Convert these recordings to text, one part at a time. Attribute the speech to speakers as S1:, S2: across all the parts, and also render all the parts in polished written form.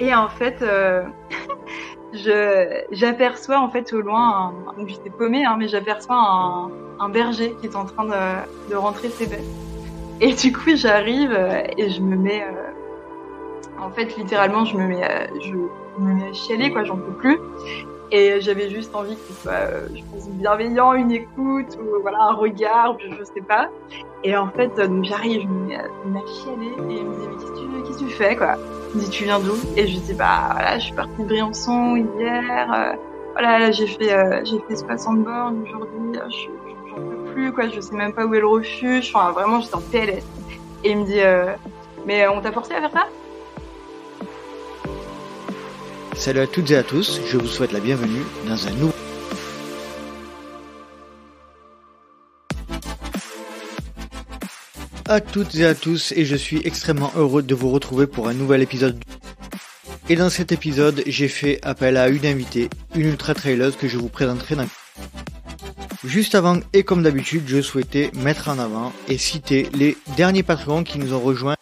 S1: Et en fait, j'aperçois en fait au loin, donc j'étais paumée, hein, mais j'aperçois un berger qui est en train de rentrer ses bêtes. Et du coup, j'arrive et je me mets, en fait, littéralement, je me mets à chialer, quoi, j'en peux plus. Et j'avais juste envie qu'il soit, je pense, bienveillant, une écoute, ou voilà, un regard, je sais pas. Et en fait, donc j'arrive, je me mets à chialer, et il me dit, mais qu'est-ce que tu fais, quoi? Il me dit, tu viens d'où? Et je lui dis, bah, voilà, je suis partie de Briançon hier, voilà, là, j'ai fait 60 bornes aujourd'hui, j'en peux plus, quoi, je sais même pas où est le refuge, enfin, vraiment, j'étais en PLS. Et il me dit, mais on t'a forcé à faire ça?
S2: Salut à toutes et à tous, je vous souhaite la bienvenue dans un nouveau... À toutes et à tous, et je suis extrêmement heureux de vous retrouver pour un nouvel épisode. Et dans cet épisode, j'ai fait appel à une invitée, une ultra traileuse que je vous présenterai dans... Juste avant, et comme d'habitude, je souhaitais mettre en avant et citer les derniers patrons qui nous ont rejoints.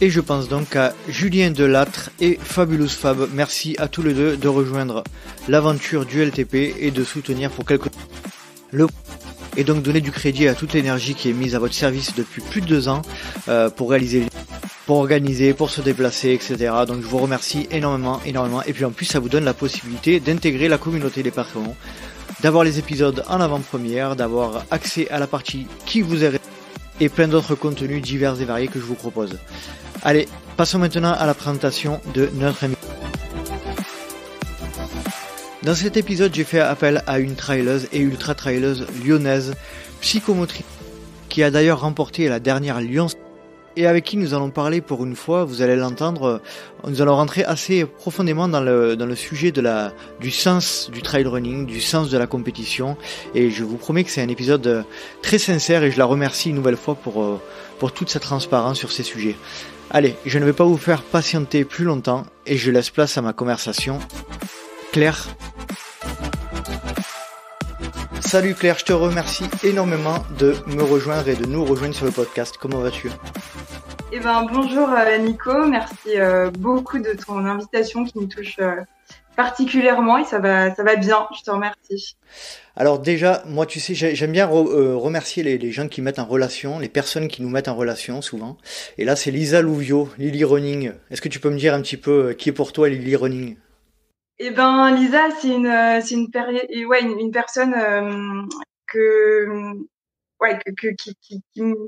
S2: Et je pense donc à Julien Delattre et Fabulous Fab. Merci à tous les deux de rejoindre l'aventure du LTP et de soutenir pour quelques... Et donc donner du crédit à toute l'énergie qui est mise à votre service depuis plus de 2 ans pour réaliser, pour organiser, pour se déplacer, etc. Donc je vous remercie énormément. Et puis en plus ça vous donne la possibilité d'intégrer la communauté des Patreons, d'avoir les épisodes en avant-première, d'avoir accès à la partie qui vous est et plein d'autres contenus divers et variés que je vous propose. Allez, passons maintenant à la présentation de notre ami. Dans cet épisode, j'ai fait appel à une trailleuse et ultra trailleuse lyonnaise, psychomotrice, qui a d'ailleurs remporté la dernière Lyon et avec qui nous allons parler pour une fois, vous allez l'entendre, nous allons rentrer assez profondément dans le sujet du sens du trail running, du sens de la compétition, et je vous promets que c'est un épisode très sincère et je la remercie une nouvelle fois pour toute sa transparence sur ces sujets. Allez, je ne vais pas vous faire patienter plus longtemps et je laisse place à ma conversation. Claire. Salut Claire, je te remercie énormément de me rejoindre et de nous rejoindre sur le podcast. Comment vas-tu ?
S1: Eh ben, bonjour Nico, merci beaucoup de ton invitation qui me touche particulièrement et ça va bien, je te remercie.
S2: Alors déjà, moi tu sais, j'aime bien remercier les gens qui mettent en relation, les personnes qui nous mettent en relation souvent. Et là c'est Lisa Louvio, Lily Running. Est-ce que tu peux me dire un petit peu qui est pour toi Lily Running ?
S1: Eh ben, Lisa, ouais, une personne que ouais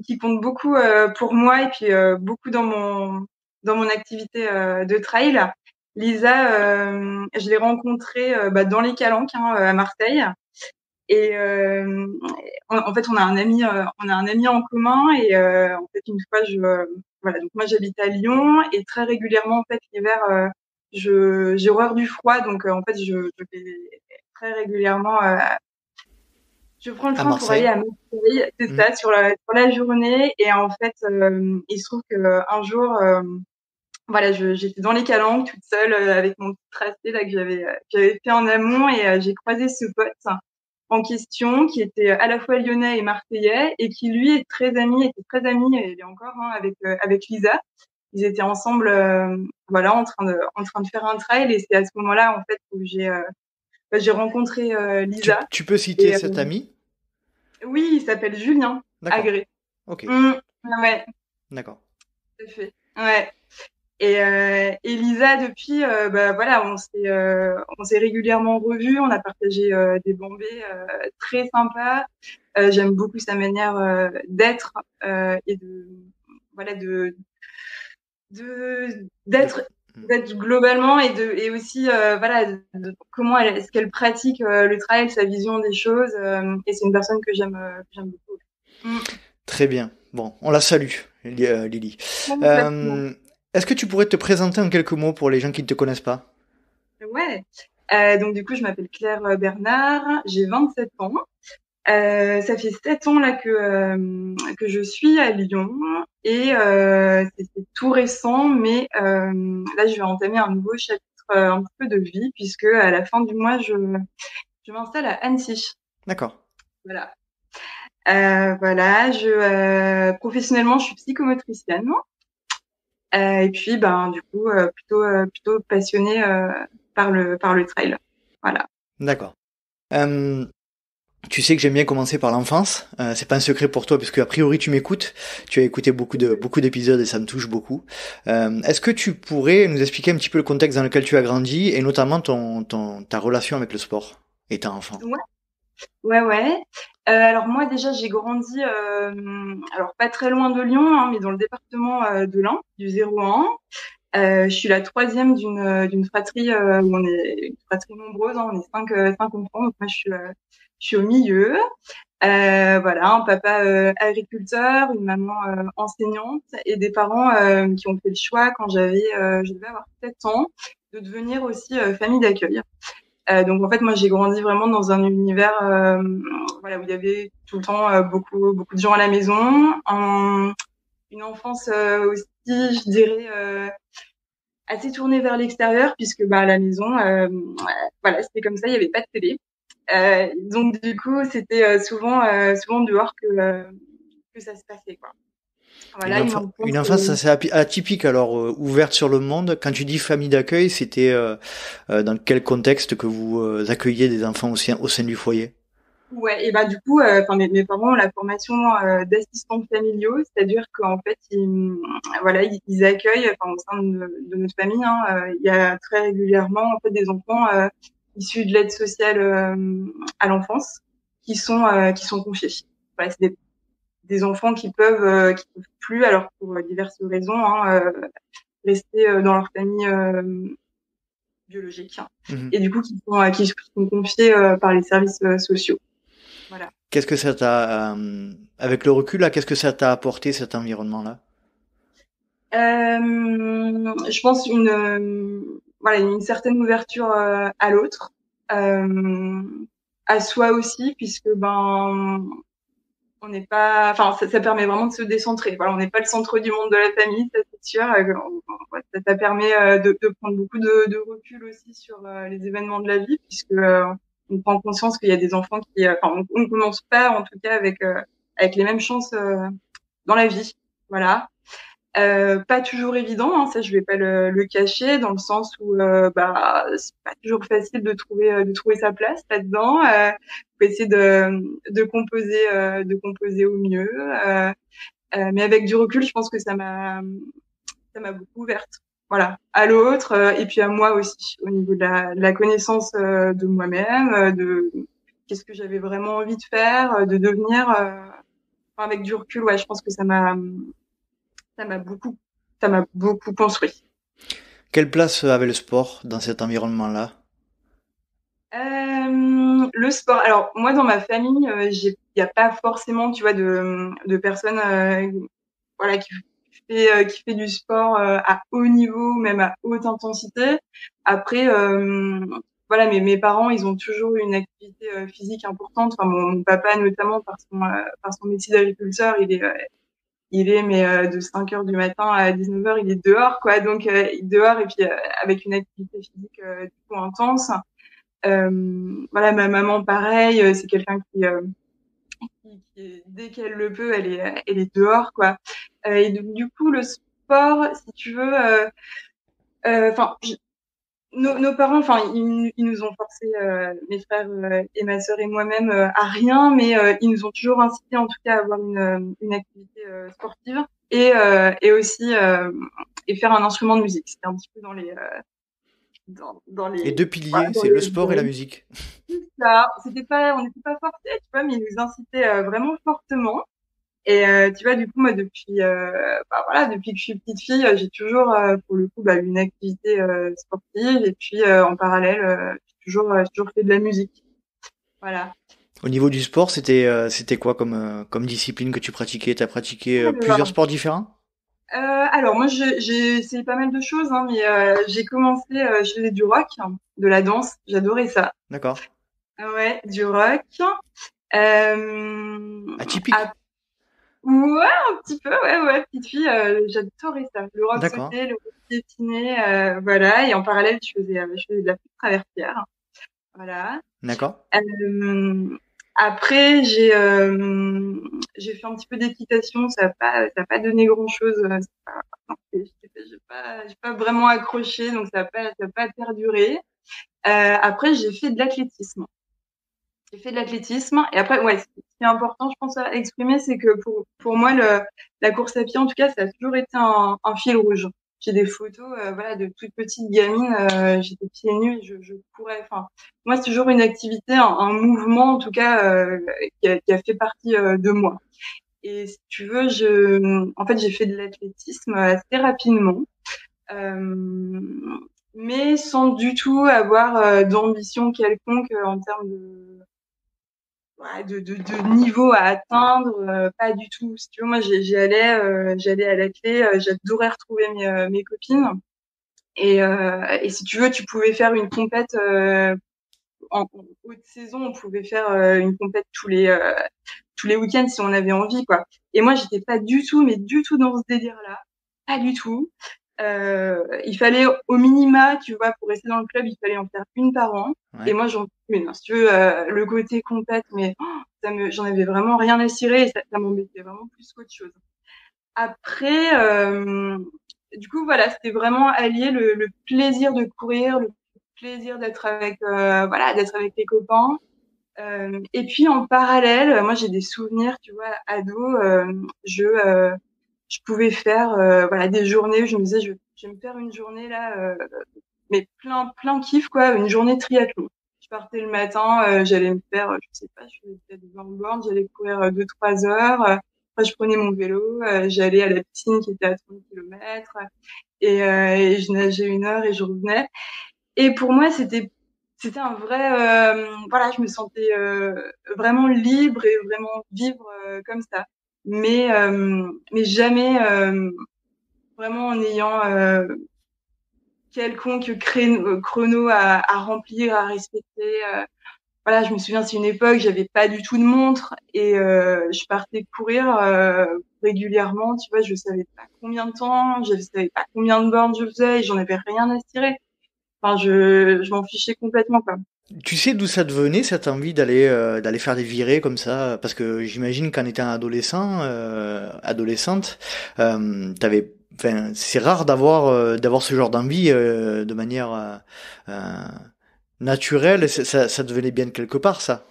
S1: qui compte beaucoup pour moi et puis beaucoup dans mon activité de trail. Lisa, je l'ai rencontrée dans les Calanques, hein, à Marseille. Et en fait, on a un ami en commun et en fait une fois voilà, donc moi j'habite à Lyon et très régulièrement en fait l'hiver j'ai horreur du froid, donc en fait je vais très régulièrement je prends le
S2: À
S1: train pour aller
S2: Marseille.
S1: à Marseille, c'est ça, sur la journée. Et en fait il se trouve que un jour voilà, j'étais dans les Calanques toute seule avec mon petit tracé là que j'avais fait en amont et j'ai croisé ce pote en question qui était à la fois lyonnais et marseillais et qui lui était très ami et il est encore avec Lisa. Ils étaient ensemble voilà en train de faire un trail et c'est à ce moment-là en fait où j'ai rencontré Lisa
S2: Tu peux citer
S1: et
S2: cet ami ?
S1: oui, il s'appelle Julien
S2: D'accord.
S1: Agré.
S2: Ok.
S1: Ouais,
S2: D'accord.
S1: tout à fait. Ouais. Et Lisa, depuis, voilà, on s'est régulièrement revus, on a partagé des bombées très sympas. J'aime beaucoup sa manière d'être et voilà,
S2: De...
S1: d'être globalement et aussi voilà, comment est-ce qu'elle pratique le travail, sa vision des choses. Et c'est une personne que j'aime beaucoup. Mm.
S2: Très bien. Bon, on la salue, Lily.
S1: Complètement.
S2: Est-ce que tu pourrais te présenter en quelques mots pour les gens qui ne te connaissent pas ?
S1: Ouais. Donc du coup, je m'appelle Claire Bernard, j'ai 27 ans. Ça fait 7 ans là que je suis à Lyon et c'est tout récent, mais là je vais entamer un nouveau chapitre un petit peu de vie puisque à la fin du mois je m'installe à Annecy.
S2: D'accord.
S1: Voilà. Voilà. Professionnellement je suis psychomotricienne Et puis, ben, du coup, plutôt passionnée par le trail. Voilà.
S2: D'accord. Euh, Tu sais que j'aime bien commencer par l'enfance. C'est pas un secret pour toi parce que a priori tu m'écoutes. Tu as écouté beaucoup d'épisodes et ça me touche beaucoup. Est-ce que tu pourrais nous expliquer un petit peu le contexte dans lequel tu as grandi et notamment ta relation avec le sport étant enfant?
S1: Ouais, ouais, ouais. Alors moi, déjà, j'ai grandi, alors pas très loin de Lyon, hein, mais dans le département de l'Ain, du 01. Je suis la troisième d'une fratrie où on est une fratrie nombreuse, hein, on est cinq enfants, donc moi je suis au milieu. Voilà, un papa agriculteur, une maman enseignante et des parents qui ont fait le choix quand je devais avoir 7 ans, de devenir aussi famille d'accueil. Donc en fait, moi j'ai grandi vraiment dans un univers voilà, où il y avait tout le temps beaucoup de gens à la maison, une enfance aussi, je dirais assez tournée vers l'extérieur puisque bah à la maison voilà, c'était comme ça, il y avait pas de télé. Donc du coup, c'était souvent dehors que ça se passait, quoi. Voilà, une enfance.
S2: Une enfance assez atypique alors, ouverte sur le monde. Quand tu dis famille d'accueil, c'était dans quel contexte que vous accueilliez des enfants au sein du foyer?
S1: Ouais, et bah du coup, enfin mes parents ont la formation d'assistants familiaux, c'est-à-dire qu'en fait, voilà, ils accueillent, enfin au sein de notre famille, hein, il y a très régulièrement en fait des enfants issus de l'aide sociale à l'enfance qui sont confiés. Voilà, c'est des enfants qui peuvent plus, alors pour diverses raisons, hein, rester dans leur famille biologique, hein.
S2: Mhm.
S1: Et du coup qui sont confiés par les services sociaux. Voilà.
S2: Qu'est-ce que ça t'a, avec le recul là, qu'est-ce que ça t'a apporté cet environnement-là?
S1: Je pense voilà, une certaine ouverture à l'autre, euh, à soi aussi, puisque ben on n'est pas, enfin ça permet vraiment de se décentrer. Voilà, on n'est pas le centre du monde de la famille, ça c'est sûr. Ouais, ça permet de prendre beaucoup de recul aussi sur les événements de la vie, puisque on prend conscience qu'il y a des enfants enfin on ne commence pas en tout cas avec les mêmes chances dans la vie. Voilà. Pas toujours évident, hein, ça je vais pas le cacher, dans le sens où bah c'est pas toujours facile de trouver sa place là-dedans. Faut essayer de composer au mieux. Mais avec du recul, je pense que ça m'a beaucoup ouverte. Voilà, à l'autre et puis à moi aussi, au niveau de la connaissance de moi-même, de qu'est-ce que j'avais vraiment envie de faire, de devenir. Enfin, avec du recul, ouais, je pense que ça m'a beaucoup, ça m'a beaucoup construit.
S2: Quelle place avait le sport dans cet environnement-là?
S1: Le sport. Alors moi, dans ma famille, il y a pas forcément, tu vois, de personnes, voilà, qui fait du sport à haut niveau, même à haute intensité. Après, voilà, mes parents, ils ont toujours eu une activité physique importante. Enfin, mon papa, notamment par son métier d'agriculteur, il est mais de 5 heures du matin à 19 heures, il est dehors, quoi. Donc dehors et puis avec une activité physique du coup intense. Voilà, ma maman, pareil, c'est quelqu'un qui dès qu'elle le peut, elle est dehors, quoi. Et donc, du coup, le sport, si tu veux, enfin, nos parents, enfin, ils nous ont forcé, mes frères et ma sœur et moi-même, à rien, mais ils nous ont toujours incité, en tout cas, à avoir une activité sportive et aussi et faire un instrument de musique. C'était un petit peu dans
S2: Les
S1: les
S2: deux
S1: voilà,
S2: piliers,
S1: dans
S2: c'est le
S1: les
S2: sport et la musique.
S1: ça. On n'était pas forcés, tu vois, mais ils nous incitaient vraiment fortement. Et tu vois, du coup, moi, bah, voilà, depuis que je suis petite fille, j'ai toujours, pour le coup, bah, une activité sportive. Et puis, en parallèle, j'ai toujours fait de la musique. Voilà.
S2: Au niveau du sport, c'était quoi comme discipline que tu pratiquais? T'as pratiqué plusieurs
S1: Alors,
S2: sports différents?
S1: alors, moi, j'ai essayé pas mal de choses, hein, mais j'ai commencé, je faisais du rock, de la danse. J'adorais ça.
S2: D'accord.
S1: Ah ouais, du rock. Euh,
S2: Atypique.
S1: Ouais, un petit peu, ouais, ouais, petite fille, j'adorais ça. Le rock
S2: D'accord.
S1: sauté, le rock piétiné, voilà. Et en parallèle, je faisais de la flûte traversière, voilà.
S2: D'accord.
S1: Après, j'ai fait un petit peu d'équitation, ça a pas donné grand-chose. Non, j'ai pas vraiment accroché, donc ça a pas perduré. Après, j'ai fait de l'athlétisme. Et après, ouais, ce qui est important, je pense, à exprimer, c'est que pour moi, la course à pied, en tout cas, ça a toujours été un fil rouge. J'ai des photos, voilà, de toute petite gamine, j'étais pieds nus, je courais. Enfin, moi, c'est toujours une activité, un mouvement, en tout cas, qui a fait partie de moi. Et si tu veux, en fait, j'ai fait de l'athlétisme assez rapidement, euh, mais sans du tout avoir d'ambition quelconque en termes ouais, de niveau à atteindre, pas du tout. Si tu veux, moi, j'allais à la clé, j'adorais retrouver mes copines. Et si tu veux, tu pouvais faire une compète en haute saison, on pouvait faire une compète tous les week-ends si on avait envie, quoi. Et moi, j'étais pas du tout, mais du tout dans ce délire-là, pas du tout. Il fallait au minima, tu vois, pour rester dans le club, il fallait en faire une par an.
S2: Ouais.
S1: Et moi, j'en fais une. Si tu veux, le côté compète, mais j'en avais vraiment rien à cirer et ça m'embêtait vraiment plus qu'autre chose. Après, du coup, voilà, c'était vraiment allier le plaisir de courir, le plaisir d'être avec, voilà, d'être avec les copains. Et puis en parallèle, moi j'ai des souvenirs, tu vois, ado, je pouvais faire, voilà, des journées où je me disais, je vais me faire une journée là, mais plein kiff quoi, une journée triathlon. Je partais le matin, j'allais me faire, je sais pas, je faisais peut-être 20 bornes, j'allais courir 2-3 heures. Après, je prenais mon vélo, j'allais à la piscine qui était à 30 km et je nageais 1 heure et je revenais. Et pour moi, c'était un vrai, voilà, je me sentais vraiment libre et vraiment vivre comme ça. Mais jamais vraiment en ayant quelconque chrono à remplir, à respecter. Voilà, je me souviens, c'est une époque, j'avais pas du tout de montre et je partais courir régulièrement. Tu vois, je savais pas combien de temps, je savais pas combien de bornes je faisais et j'en avais rien à tirer. Enfin, je m'en fichais complètement, quoi.
S2: Tu sais d'où ça te venait cette envie d'aller faire des virées comme ça? Parce que j'imagine qu'en étant adolescente, enfin, c'est rare d'avoir ce genre d'envie de manière euh, naturelle. Ça devenait bien de quelque part, ça.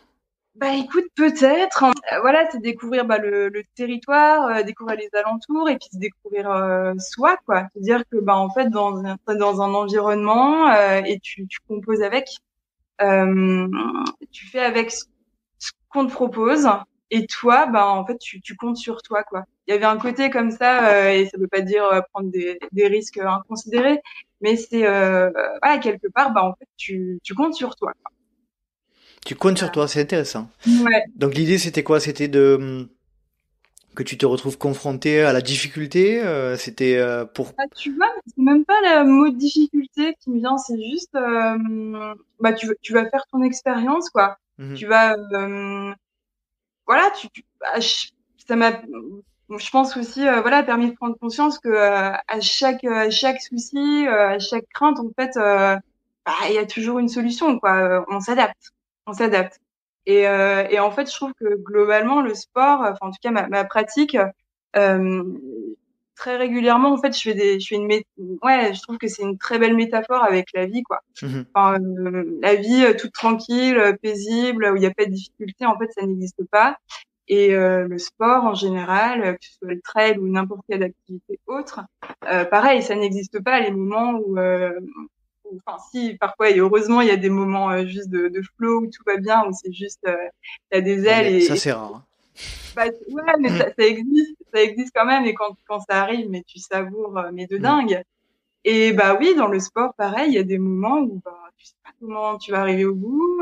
S1: Bah écoute, peut-être. Voilà, c'est découvrir bah, le territoire, découvrir les alentours et puis se découvrir soi, quoi. Se dire que bah en fait dans un environnement et tu composes avec, euh, tu fais avec ce qu'on te propose et toi bah en fait tu comptes sur toi, quoi. Il y avait un côté comme ça et ça veut pas dire prendre des risques inconsidérés, mais c'est voilà quelque part bah en fait tu comptes sur toi, quoi.
S2: Tu comptes sur
S1: Voilà.
S2: toi, c'est intéressant.
S1: Ouais.
S2: Donc l'idée c'était quoi? C'était de que tu te retrouves confronté à la difficulté. C'était pour.
S1: Bah, tu vois, c'est même pas le mot de difficulté qui me vient, c'est juste, bah, tu vas faire ton expérience, quoi.
S2: Mhm.
S1: Tu vas, voilà, bah, ça m'a, je pense aussi, voilà, permis de prendre conscience que à chaque souci, à chaque crainte, en fait, bah, il y a toujours une solution, quoi. On s'adapte. Et en fait, je trouve que globalement, le sport, enfin, en tout cas, ma pratique, euh, très régulièrement, en fait, je fais ouais, je trouve que c'est une très belle métaphore avec la vie, quoi.
S2: Mhm.
S1: Enfin, la vie toute tranquille, paisible, où il n'y a pas de difficulté, en fait, ça n'existe pas. Et le sport en général, que ce soit le trail ou n'importe quelle activité autre, pareil, ça n'existe pas les moments enfin si, parfois et heureusement, il y a des moments juste de flow où tout va bien, où c'est juste t'as des
S2: Ouais,
S1: ailes
S2: mais ça
S1: et
S2: c'est rare.
S1: bah, ouais, mais
S2: Mhm.
S1: ça existe quand même. Et quand ça arrive, mais tu savoures, mais de
S2: Mhm.
S1: dingue. Et bah oui, dans le sport, pareil, il y a des moments où bah, tu sais pas comment tu vas arriver au bout.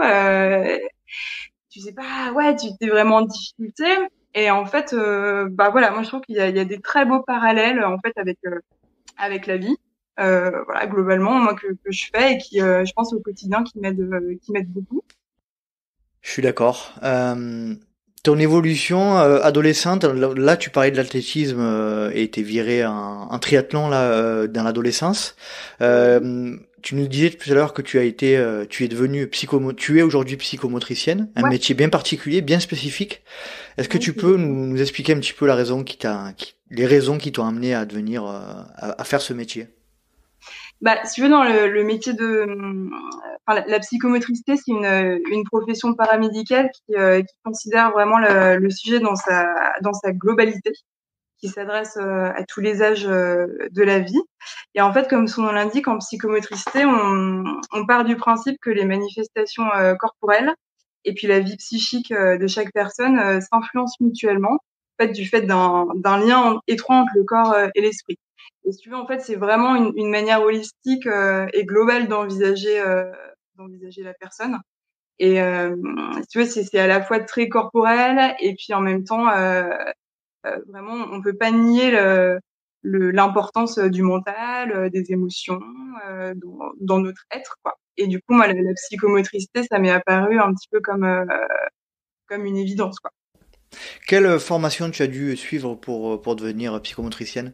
S1: Tu sais pas, ouais, tu t'es vraiment en difficulté. Et en fait, bah voilà, moi je trouve qu'il y a des très beaux parallèles en fait avec la vie. Voilà, globalement, moi que je fais et qui, je pense au quotidien, qui m'aide beaucoup.
S2: Je suis d'accord. Ton évolution adolescente, là tu parlais de l'athlétisme et t'es viré en triathlon là dans l'adolescence.
S1: Oui,
S2: Tu nous disais tout à l'heure que tu es devenu tu es aujourd'hui psychomotricienne, un
S1: ouais,
S2: métier bien particulier, bien spécifique. Est-ce que
S1: ouais,
S2: tu
S1: c'est
S2: peux nous expliquer un petit peu la raison les raisons qui t'ont amené à devenir à faire ce métier?
S1: Bah, si tu veux, dans le métier de, enfin, la psychomotricité, c'est une profession paramédicale qui considère vraiment le sujet dans sa globalité, qui s'adresse à tous les âges de la vie. Et en fait, comme son nom l'indique, en psychomotricité, on part du principe que les manifestations corporelles et puis la vie psychique de chaque personne s'influencent mutuellement, en fait, du fait d'un lien étroit entre le corps et l'esprit. Et si tu veux, en fait, c'est vraiment une manière holistique et globale d'envisager la personne. Et si tu veux, c'est à la fois très corporel et puis en même temps vraiment, on peut pas nier l'importance du mental, des émotions dans notre être, quoi. Et du coup, moi, la psychomotricité, ça m'est apparu un petit peu comme une évidence, quoi.
S2: Quelle formation tu as dû suivre pour devenir psychomotricienne?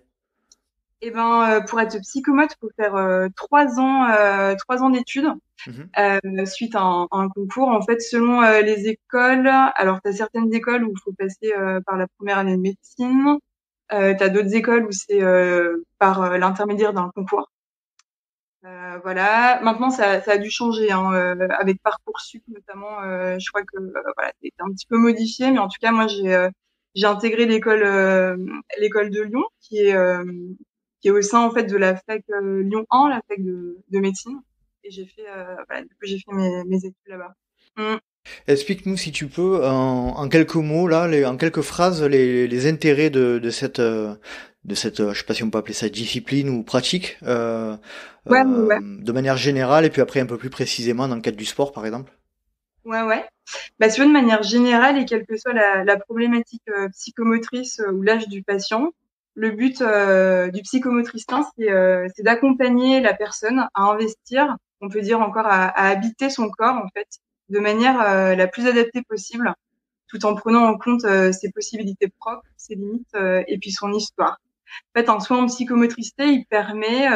S1: Et ben, pour être psychomote, faut faire 3 ans d'études
S2: Mhm.
S1: suite à un concours. En fait, selon les écoles, alors tu as certaines écoles où il faut passer par la première année de médecine. Tu as d'autres écoles où c'est par l'intermédiaire d'un concours. Voilà. Maintenant, ça a dû changer hein, avec Parcoursup notamment. Je crois que voilà, c'est un petit peu modifié, mais en tout cas, moi, j'ai intégré l'école de Lyon, qui est au sein en fait de la fac Lyon 1, la fac de médecine. Et voilà, du coup, j'ai fait mes études là-bas. Mm.
S2: Explique-nous si tu peux, en quelques mots, là, en quelques phrases, les intérêts de cette, je sais pas si on peut appeler ça discipline ou pratique,
S1: Ouais, ouais, ouais.
S2: de manière générale, et puis après un peu plus précisément dans le cadre du sport, par exemple.
S1: Ouais, ouais. Bah, tu vois, de manière générale, et quelle que soit la problématique psychomotrice ou l'âge du patient, le but du psychomotricien, c'est d'accompagner la personne à investir, on peut dire encore à habiter son corps, en fait, de manière la plus adaptée possible, tout en prenant en compte ses possibilités propres, ses limites et puis son histoire. En fait, un soin en psychomotricité, il permet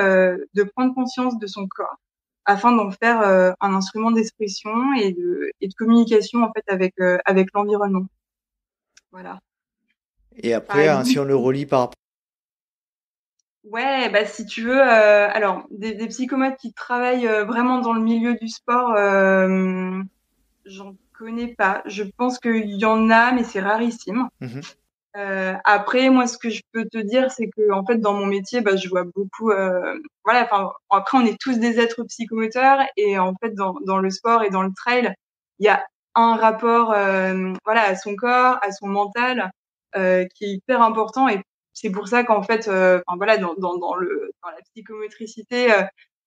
S1: de prendre conscience de son corps afin d'en faire un instrument d'expression et de communication en fait avec l'environnement. Voilà.
S2: Et
S1: Par
S2: après,
S1: exemple,
S2: si on le relie par rapport.
S1: ouais, bah si tu veux, alors des psychomotes qui travaillent vraiment dans le milieu du sport, j'en connais pas. Je pense qu'il y en a, mais c'est rarissime.
S2: Mhm.
S1: Après, moi, ce que je peux te dire, c'est que en fait, dans mon métier, bah, je vois beaucoup. Voilà. Enfin, après, on est tous des êtres psychomoteurs et en fait, dans le sport et dans le trail, il y a un rapport, voilà, à son corps, à son mental, qui est hyper important. Et c'est pour ça qu'en fait, enfin, voilà, dans la psychomotricité, je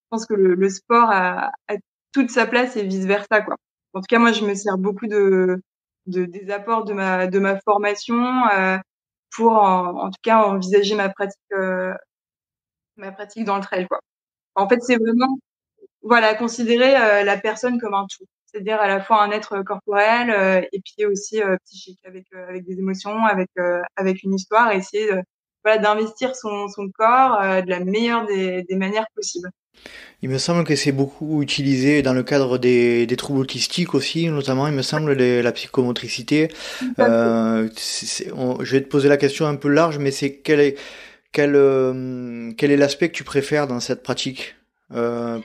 S1: pense que le sport a toute sa place et vice versa, quoi. En tout cas, moi, je me sers beaucoup des apports de ma formation pour en tout cas envisager ma pratique dans le trail quoi. En fait, c'est vraiment voilà considérer la personne comme un tout, c'est-à-dire à la fois un être corporel et puis aussi psychique avec des émotions, avec une histoire, et essayer voilà d'investir son corps de la meilleure des manières possibles.
S2: Il me semble que c'est beaucoup utilisé dans le cadre des troubles autistiques aussi, notamment, il me semble, la psychomotricité.
S1: Tout à fait.
S2: Je vais te poser la question un peu large, mais c'est quel est l'aspect que tu préfères dans cette pratique?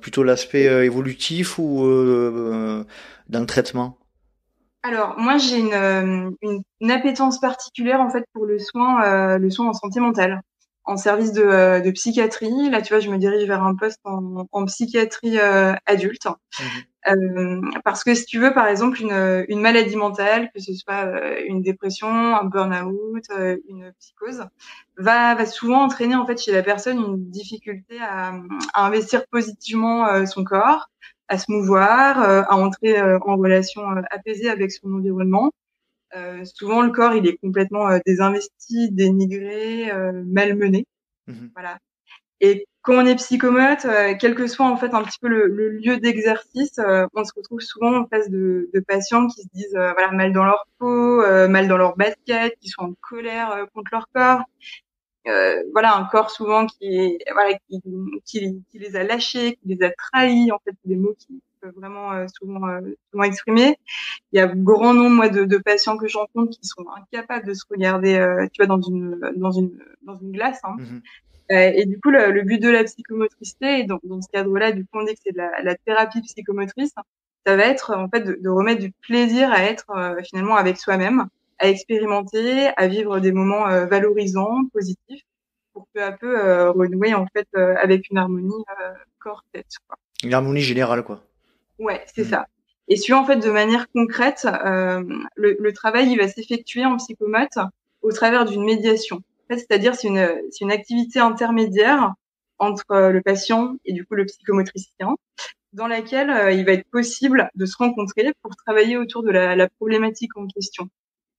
S2: Plutôt l'aspect évolutif ou dans le traitement?
S1: Alors moi j'ai une appétence particulière en fait pour le soin en santé mentale, en service de psychiatrie. Là tu vois je me dirige vers un poste en psychiatrie adulte.
S2: Mhm.
S1: Parce que si tu veux, par exemple, une maladie mentale, que ce soit une dépression, un burn-out, une psychose, va souvent entraîner en fait chez la personne une difficulté à investir positivement son corps, à se mouvoir, à entrer en relation apaisée avec son environnement. Souvent, le corps, il est complètement désinvesti, dénigré, malmené.
S2: Mhm.
S1: Voilà. Et quand on est psychomote, quel que soit en fait un petit peu le lieu d'exercice, on se retrouve souvent en face de patients qui se disent voilà mal dans leur peau, mal dans leur basket, qui sont en colère contre leur corps. Voilà un corps souvent qui les a lâchés, qui les a trahis. En fait, c'est des mots qui peuvent vraiment souvent exprimer. Il y a grand nombre moi de patients que je rencontre qui sont incapables de se regarder, tu vois, dans une glace. Hein,
S2: Mhm.
S1: Et du coup, le but de la psychomotricité, et dans ce cadre-là, du coup, on dit que c'est de la thérapie psychomotrice, ça va être en fait de remettre du plaisir à être finalement avec soi-même, à expérimenter, à vivre des moments valorisants, positifs, pour peu à peu renouer en fait avec une harmonie corps-tête, quoi.
S2: Une harmonie générale, quoi.
S1: Ouais, c'est ça. Et suivant en fait de manière concrète, le travail il va s'effectuer en psychomote au travers d'une médiation. En fait, c'est-à-dire c'est une activité intermédiaire entre le patient et du coup le psychomotricien, dans laquelle il va être possible de se rencontrer pour travailler autour de la problématique en question.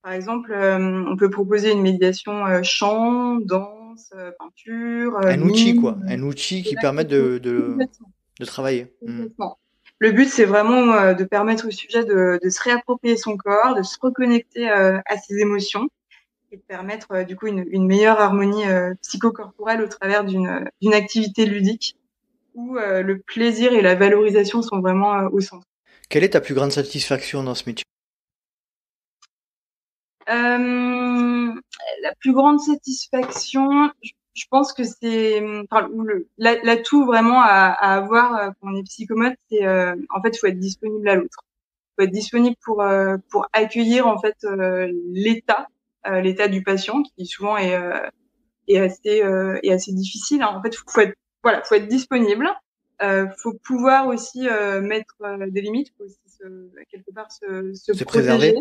S1: Par exemple, on peut proposer une médiation chant, danse, peinture,
S2: Un outil, quoi.
S1: mime,
S2: Un outil qui permet
S1: relaxation.
S2: de travailler.
S1: Complètement. Le but, c'est vraiment de permettre au sujet de se réapproprier son corps, de se reconnecter à ses émotions et de permettre du coup une meilleure harmonie psychocorporelle au travers d'une activité ludique où le plaisir et la valorisation sont vraiment au centre.
S2: Quelle est ta plus grande satisfaction dans ce métier?
S1: La plus grande satisfaction, je pense que c'est enfin, l'atout vraiment à avoir quand on est psychomote, c'est en fait, il faut être disponible à l'autre. Faut être disponible pour accueillir en fait l'état du patient qui souvent est assez difficile, hein. En fait, faut être disponible. Faut pouvoir aussi mettre des limites, faut aussi quelque part se
S2: Se
S1: protéger.
S2: préserver?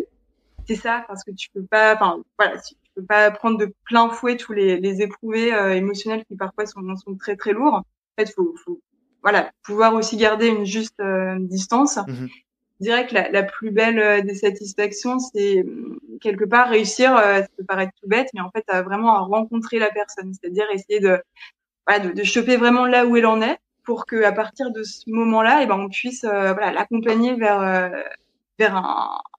S1: C'est ça, parce que tu peux pas, enfin voilà, tu peux pas prendre de plein fouet tous les éprouvés émotionnels qui parfois sont très très lourds. En fait, faut voilà pouvoir aussi garder une juste distance.
S2: Mhm.
S1: Je dirais que la plus belle des satisfactions, c'est quelque part réussir, ça peut paraître tout bête, mais en fait, vraiment à rencontrer la personne, c'est-à-dire essayer voilà, de choper vraiment là où elle en est, pour que à partir de ce moment-là, et ben on puisse voilà l'accompagner vers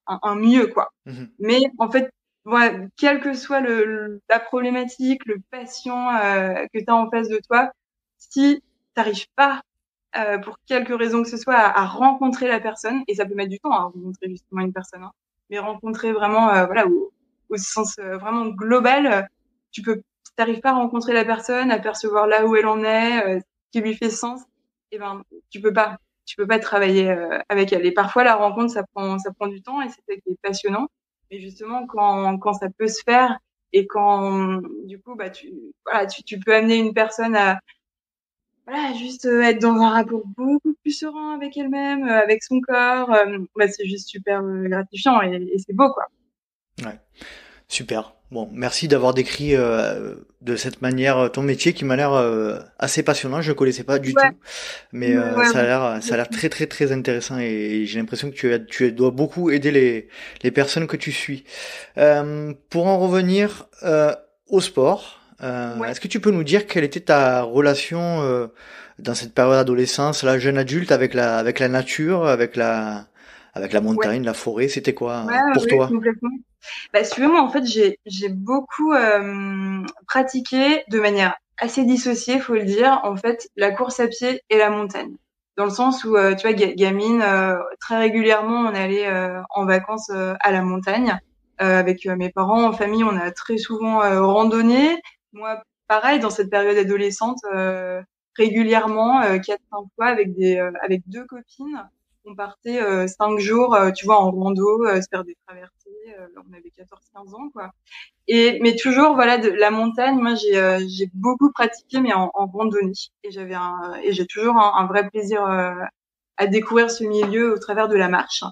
S1: un mieux, quoi.
S2: Mhm.
S1: Mais en fait, voilà, quelle que soit la problématique, le patient que tu as en face de toi, si t'arrives pas pour quelque raison que ce soit, à rencontrer la personne, et ça peut mettre du temps à rencontrer justement une personne, hein, mais rencontrer vraiment, voilà, au sens vraiment global, tu peux, si t'arrives pas à rencontrer la personne, à percevoir là où elle en est, ce qui lui fait sens, et ben, tu peux pas travailler avec elle. Et parfois, la rencontre, ça prend du temps, et c'est ça qui est passionnant. Mais justement, quand ça peut se faire, et quand, du coup, bah, voilà, tu peux amener une personne à, voilà, juste être dans un rapport beaucoup plus serein avec elle-même, avec son corps, bah, c'est juste super gratifiant et c'est beau, quoi.
S2: Ouais. Super. Bon, merci d'avoir décrit de cette manière ton métier qui m'a l'air assez passionnant. Je ne connaissais pas du
S1: Ouais,
S2: tout, mais
S1: ouais,
S2: ça a l'air très très très intéressant et j'ai l'impression que dois beaucoup aider les personnes que tu suis. Pour en revenir au sport,
S1: ouais.
S2: est-ce que tu peux nous dire quelle était ta relation dans cette période d'adolescence, la jeune adulte, avec la nature, avec la
S1: Ouais,
S2: montagne, la forêt? C'était quoi pour
S1: ouais,
S2: toi?
S1: complètement. Bah, si tu veux, moi, en fait, j'ai beaucoup pratiqué de manière assez dissociée, faut le dire, en fait, la course à pied et la montagne. Dans le sens où, tu vois, gamine, très régulièrement, on allait en vacances à la montagne avec mes parents, en famille, on a très souvent randonné. Moi, pareil, dans cette période adolescente, régulièrement, 4-5 fois avec deux copines. On partait 5 jours, tu vois, en rando, se faire des traversées. On avait 14-15 ans, quoi. Mais toujours, voilà, de la montagne, moi, j'ai beaucoup pratiqué, mais en randonnée. Et j'ai toujours un vrai plaisir à découvrir ce milieu au travers de la marche.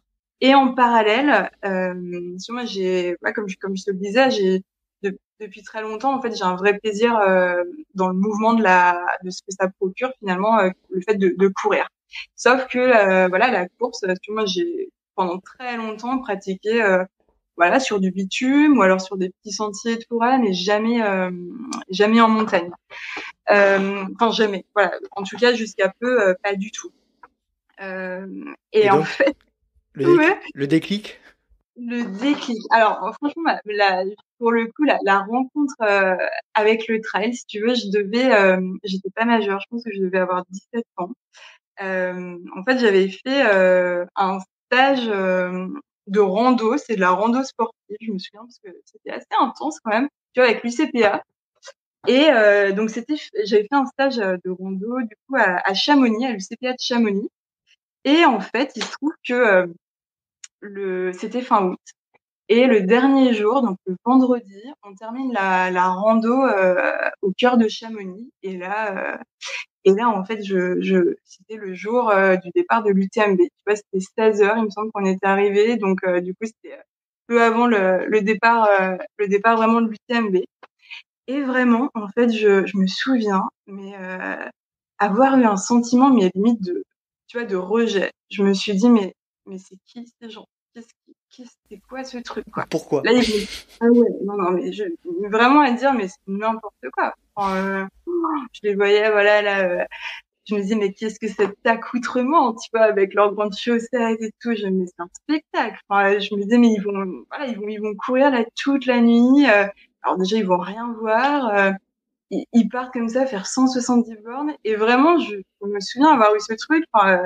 S1: Et en parallèle, moi, ouais, comme je te le disais, depuis très longtemps, en fait, j'ai un vrai plaisir dans le mouvement de ce que ça procure finalement, le fait de courir. Sauf que voilà, la course, tu vois, moi, j'ai pendant très longtemps pratiqué voilà, sur du bitume ou alors sur des petits sentiers de forêt, mais jamais en montagne. Enfin jamais. Voilà. En tout cas, jusqu'à peu, pas du tout. Euh,
S2: Et
S1: et en
S2: donc,
S1: fait, ouais,
S2: le déclic?
S1: le déclic. Alors franchement, pour le coup, la rencontre avec le trail, si tu veux, j'étais pas majeure. Je pense que je devais avoir 17 ans. En fait, j'avais fait un stage de rando. C'est de la rando sportive, je me souviens, parce que c'était assez intense quand même. Tu vois, avec l'UCPA. Et donc j'avais fait un stage de rando du coup à Chamonix, à l'UCPA de Chamonix. Et en fait, il se trouve que c'était fin août. Et le dernier jour, donc le vendredi, on termine la rando au cœur de Chamonix. Et là, en fait, c'était le jour du départ de l'UTMB. Tu vois, c'était 16h, il me semble qu'on était arrivés. Donc, du coup, c'était peu avant le départ vraiment de l'UTMB. Et vraiment, en fait, je me souviens, mais avoir eu un sentiment, mais limite tu vois, de rejet. Je me suis dit, mais c'est qui ces gens? C'est quoi ce truc, quoi?
S2: Pourquoi?
S1: Là, ah ouais, non, mais vraiment à dire, mais c'est n'importe quoi. Enfin, je les voyais, voilà, là, je me disais, mais qu'est-ce que cet accoutrement, tu vois, avec leurs grandes chaussettes et tout. Mais c'est un spectacle. Enfin, je me disais, mais ils vont courir là toute la nuit. Alors déjà, ils vont rien voir. Ils partent comme ça faire 170 bornes. Et vraiment, je me souviens avoir eu ce truc, enfin,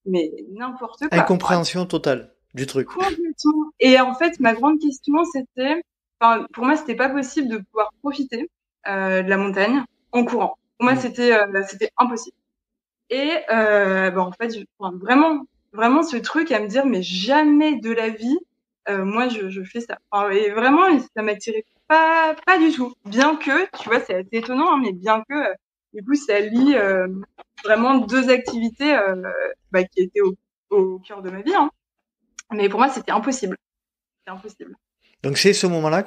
S1: mais n'importe quoi. Enfin,
S2: Incompréhension totale du truc.
S1: complètement. Et en fait, ma grande question, c'était, enfin, pour moi, c'était pas possible de pouvoir profiter de la montagne en courant. Pour moi, c'était impossible. Et en fait, enfin, vraiment ce truc à me dire, mais jamais de la vie, moi, je fais ça. Enfin, et vraiment, ça m'attirait pas du tout. Bien que, tu vois, c'est assez étonnant, hein, mais bien que, du coup, ça lie vraiment deux activités qui étaient au cœur de ma vie. Hein. Mais pour moi, c'était impossible. C'était impossible.
S2: Donc c'est ce moment-là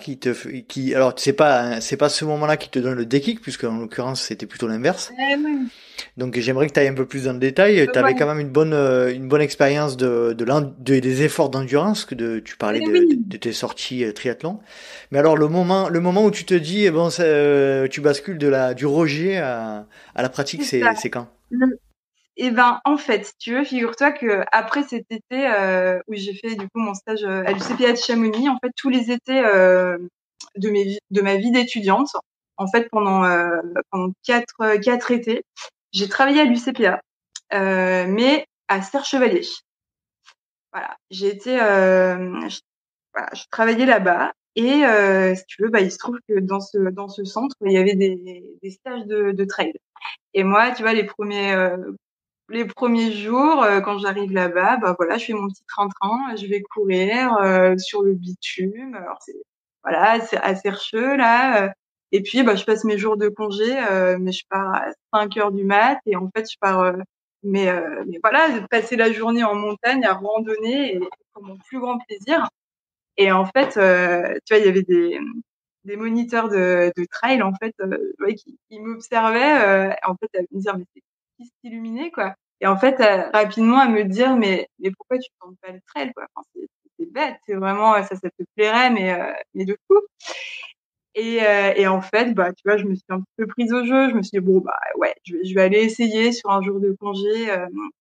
S2: alors c'est pas ce moment-là qui te donne le déclic, puisque en l'occurrence c'était plutôt l'inverse.
S1: Oui.
S2: Donc j'aimerais que tu ailles un peu plus dans le détail. Tu avais
S1: Voilà.
S2: quand même une bonne expérience des efforts d'endurance tu parlais
S1: Oui.
S2: de tes sorties triathlon. Mais alors le moment où tu te dis, bon, tu bascules du rejet à la pratique,
S1: C'est ça.
S2: c'est quand?
S1: Et ben en fait, si tu veux, figure-toi que après cet été où j'ai fait du coup mon stage à l'UCPA de Chamonix, en fait tous les étés de ma vie d'étudiante, en fait pendant quatre étés, j'ai travaillé à l'UCPA, mais à Serre-Chevalier. Voilà, voilà, je travaillais là-bas et si tu veux, bah il se trouve que dans ce centre, il y avait des stages de trail. Et moi, tu vois, les premiers jours, quand j'arrive là-bas, bah voilà, je fais mon petit train-train, je vais courir sur le bitume. Alors c'est assez recheux là. Et puis bah je passe mes jours de congé, mais je pars à 5 heures du mat et en fait je pars. Mais voilà, passer la journée en montagne à randonner et pour mon plus grand plaisir. Et en fait, tu vois, il y avait des moniteurs de trail en fait, ouais, qui m'observaient. En fait, à me dire mais c'est qui s'illuminait quoi. Et en fait, rapidement à me dire mais pourquoi tu tentes pas le trail quoi. Enfin, c'est bête, c'est vraiment ça te plairait mais de fou. Et en fait, bah tu vois, je me suis un peu prise au jeu. Je me suis dit bon bah ouais, je vais aller essayer sur un jour de congé.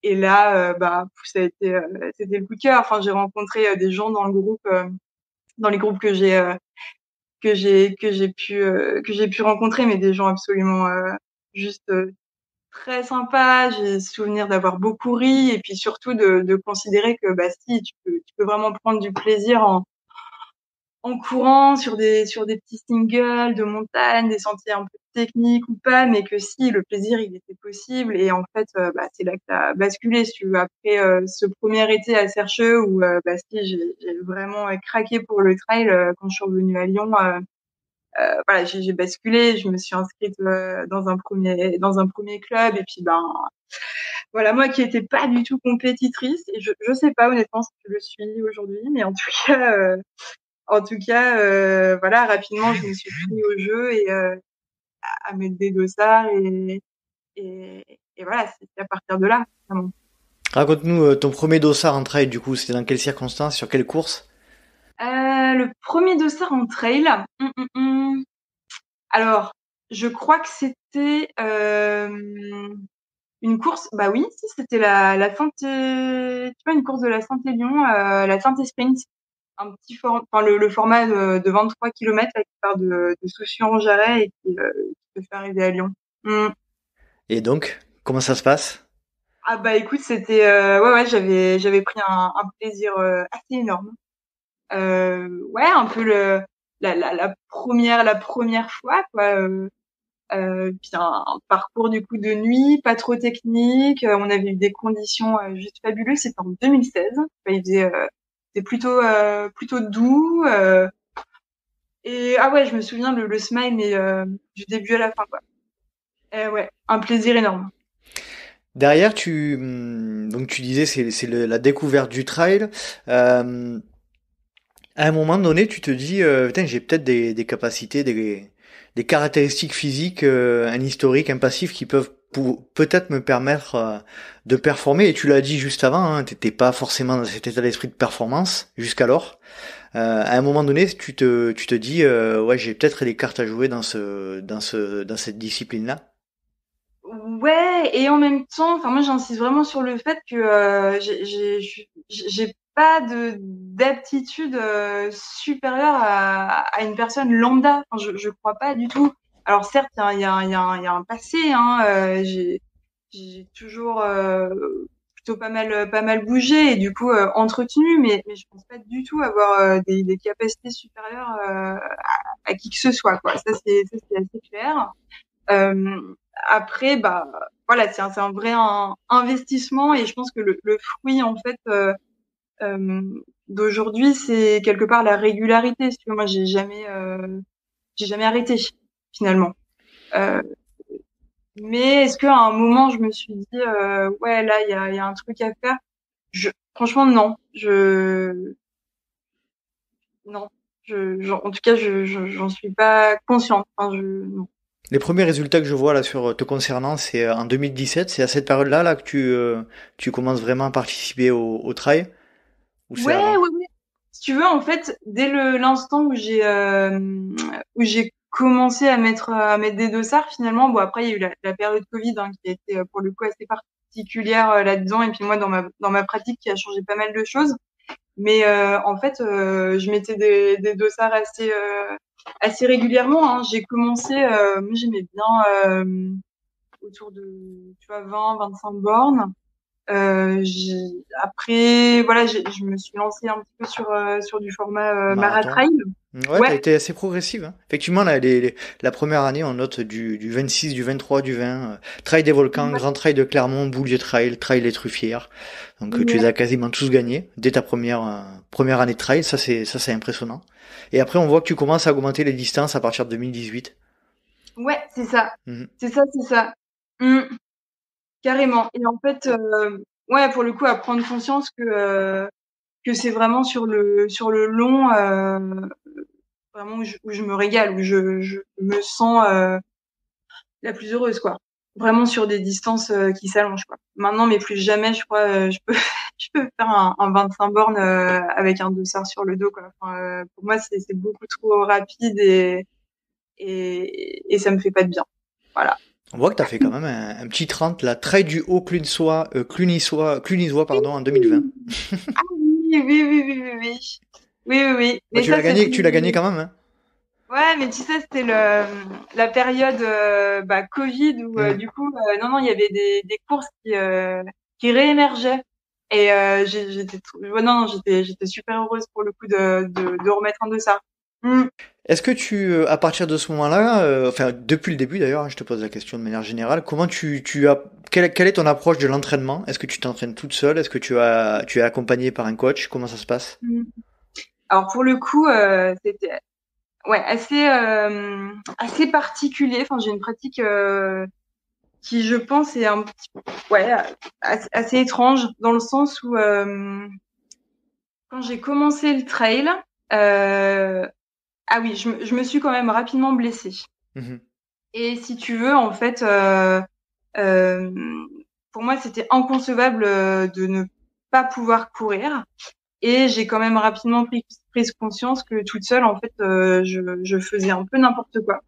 S1: Et là, bah ça a été c'était le coup de cœur. Enfin, j'ai rencontré des gens dans les groupes que j'ai pu rencontrer, mais des gens absolument juste très sympas. J'ai souvenir d'avoir beaucoup ri et puis surtout de considérer que bah si tu peux vraiment prendre du plaisir en courant sur des petits singles de montagne, des sentiers un peu techniques ou pas, mais que si le plaisir il était possible. Et en fait, bah c'est là que t'as basculé. Si tu veux, après ce premier été à Sercheux où bah si j'ai vraiment craqué pour le trail quand je suis revenue à Lyon. Voilà, j'ai basculé, je me suis inscrite dans un premier club et puis ben voilà, moi qui étais pas du tout compétitrice et je sais pas honnêtement si je le suis aujourd'hui, mais en tout cas voilà, rapidement je me suis pris au jeu et à mettre des dossards et voilà, c'est à partir de là vraiment.
S2: Raconte-nous ton premier dossard en trail, du coup, c'était dans quelles circonstances, sur quelle course?
S1: Le premier dossard en trail. Alors, je crois que c'était une course, bah oui, si c'était la Sainté, tu vois, une course de la Saint-Élion, la Sainté Sprint, un petit enfin le format de 23 kilomètres là, qui part de Soucy-en-Jarret et qui peut faire arriver à Lyon. Mm.
S2: Et donc, comment ça se passe?
S1: Ah bah écoute, c'était ouais j'avais pris un plaisir assez énorme. Ouais, un peu la première fois quoi. Puis un parcours du coup de nuit, pas trop technique. On avait eu des conditions juste fabuleuses. C'était en 2016. C'était plutôt doux. Et ah ouais, je me souviens le smile, mais du début à la fin, quoi. Ouais, un plaisir énorme.
S2: Derrière, donc tu disais c'est la découverte du trail. Euh, à un moment donné, tu te dis, putain, j'ai peut-être des capacités, des caractéristiques physiques, un historique, un passif qui peuvent peut-être me permettre de performer. Et tu l'as dit juste avant, hein, t'étais pas forcément dans cet état d'esprit de performance jusqu'alors. À un moment donné, tu te dis, ouais, j'ai peut-être les cartes à jouer dans cette discipline-là.
S1: Ouais, et en même temps, enfin moi j'insiste vraiment sur le fait que j'ai pas de d'aptitude supérieure à une personne lambda. Enfin, je crois pas du tout. Alors certes, il y a un passé, hein. J'ai toujours plutôt pas mal bougé et du coup entretenu, mais je pense pas du tout avoir des capacités supérieures à qui que ce soit, quoi. Ça c'est assez clair. Euh, Après, bah voilà, c'est un vrai investissement et je pense que le fruit en fait d'aujourd'hui, c'est quelque part la régularité. Parce que moi, j'ai jamais arrêté finalement. Euh, mais est-ce qu'à un moment, je me suis dit ouais, là, il y a un truc à faire. Franchement, non. Non. En tout cas, j'en suis pas consciente. Enfin, non.
S2: Les premiers résultats que je vois là sur te concernant, c'est en 2017. C'est à cette période-là là que tu commences vraiment à participer au trail, ou c'est
S1: Ouais,
S2: avant?
S1: ouais, ouais. Si tu veux, en fait, dès l'instant où j'ai commencé à mettre des dossards, finalement, bon après il y a eu la période Covid hein, qui a été pour le coup assez particulière là-dedans, et puis moi dans ma pratique qui a changé pas mal de choses. Mais en fait, je mettais des dossards assez régulièrement. Hein. J'ai commencé, moi j'aimais bien autour de tu vois 20-25 bornes. Après, voilà, je me suis lancée un petit peu sur du format
S2: Marathon.
S1: maratrail.
S2: Ouais, t'as
S1: Ouais,
S2: été assez progressive, hein. Effectivement, là, la première année, on note du 26, du 23, du 20. Trail des Volcans,
S1: ouais,
S2: Grand Trail de Clermont, Boulier Trail, Trail des Truffières. Donc, tu les
S1: ouais,
S2: as quasiment tous gagnés dès ta première année de trail. Ça, c'est impressionnant. Et après, on voit que tu commences à augmenter les distances à partir de 2018.
S1: ouais, c'est ça,
S2: Mhm.
S1: c'est ça, Mm, carrément. Et en fait, ouais, pour le coup, à prendre conscience que c'est vraiment sur le long, vraiment où je me régale, où je me sens la plus heureuse, quoi. Vraiment sur des distances qui s'allongent, quoi. Maintenant, mais plus jamais, je crois, je peux, je peux faire un 25 bornes avec un dossard sur le dos, quoi. Enfin, pour moi, c'est beaucoup trop rapide et ça me fait pas de bien. Voilà.
S2: On voit que t'as fait quand même un petit 30, la Trail du Haut-Clunisois, Clunisois, pardon, en 2020.
S1: Ah oui, oui, oui, oui, oui, oui. Oui, oui, oui.
S2: Bah,
S1: Mais ça, c'était.
S2: tu l'as gagné quand même, hein.
S1: Ouais, mais tu sais, c'était la période Covid où
S2: Mhm.
S1: du coup, non, non, il y avait des courses qui réémergeaient. Et ouais, non, non, j'étais super heureuse pour le coup de remettre un de ça. Mm.
S2: Est-ce que à partir de ce moment-là, enfin depuis le début d'ailleurs, hein, je te pose la question de manière générale, comment quelle est ton approche de l'entraînement? Est-ce que tu t'entraînes toute seule? Est-ce que tu es accompagné par un coach? Comment ça se passe?
S1: Mm. Alors pour le coup, c'était ouais assez particulier. Enfin, j'ai une pratique qui, je pense, est un petit ouais assez étrange dans le sens où quand j'ai commencé le trail, euh, ah oui, je me suis quand même rapidement blessée.
S2: Mhm.
S1: Et si tu veux, en fait, euh, pour moi, c'était inconcevable de ne pas pouvoir courir. Et j'ai quand même rapidement pris conscience que toute seule, en fait, je faisais un peu n'importe quoi.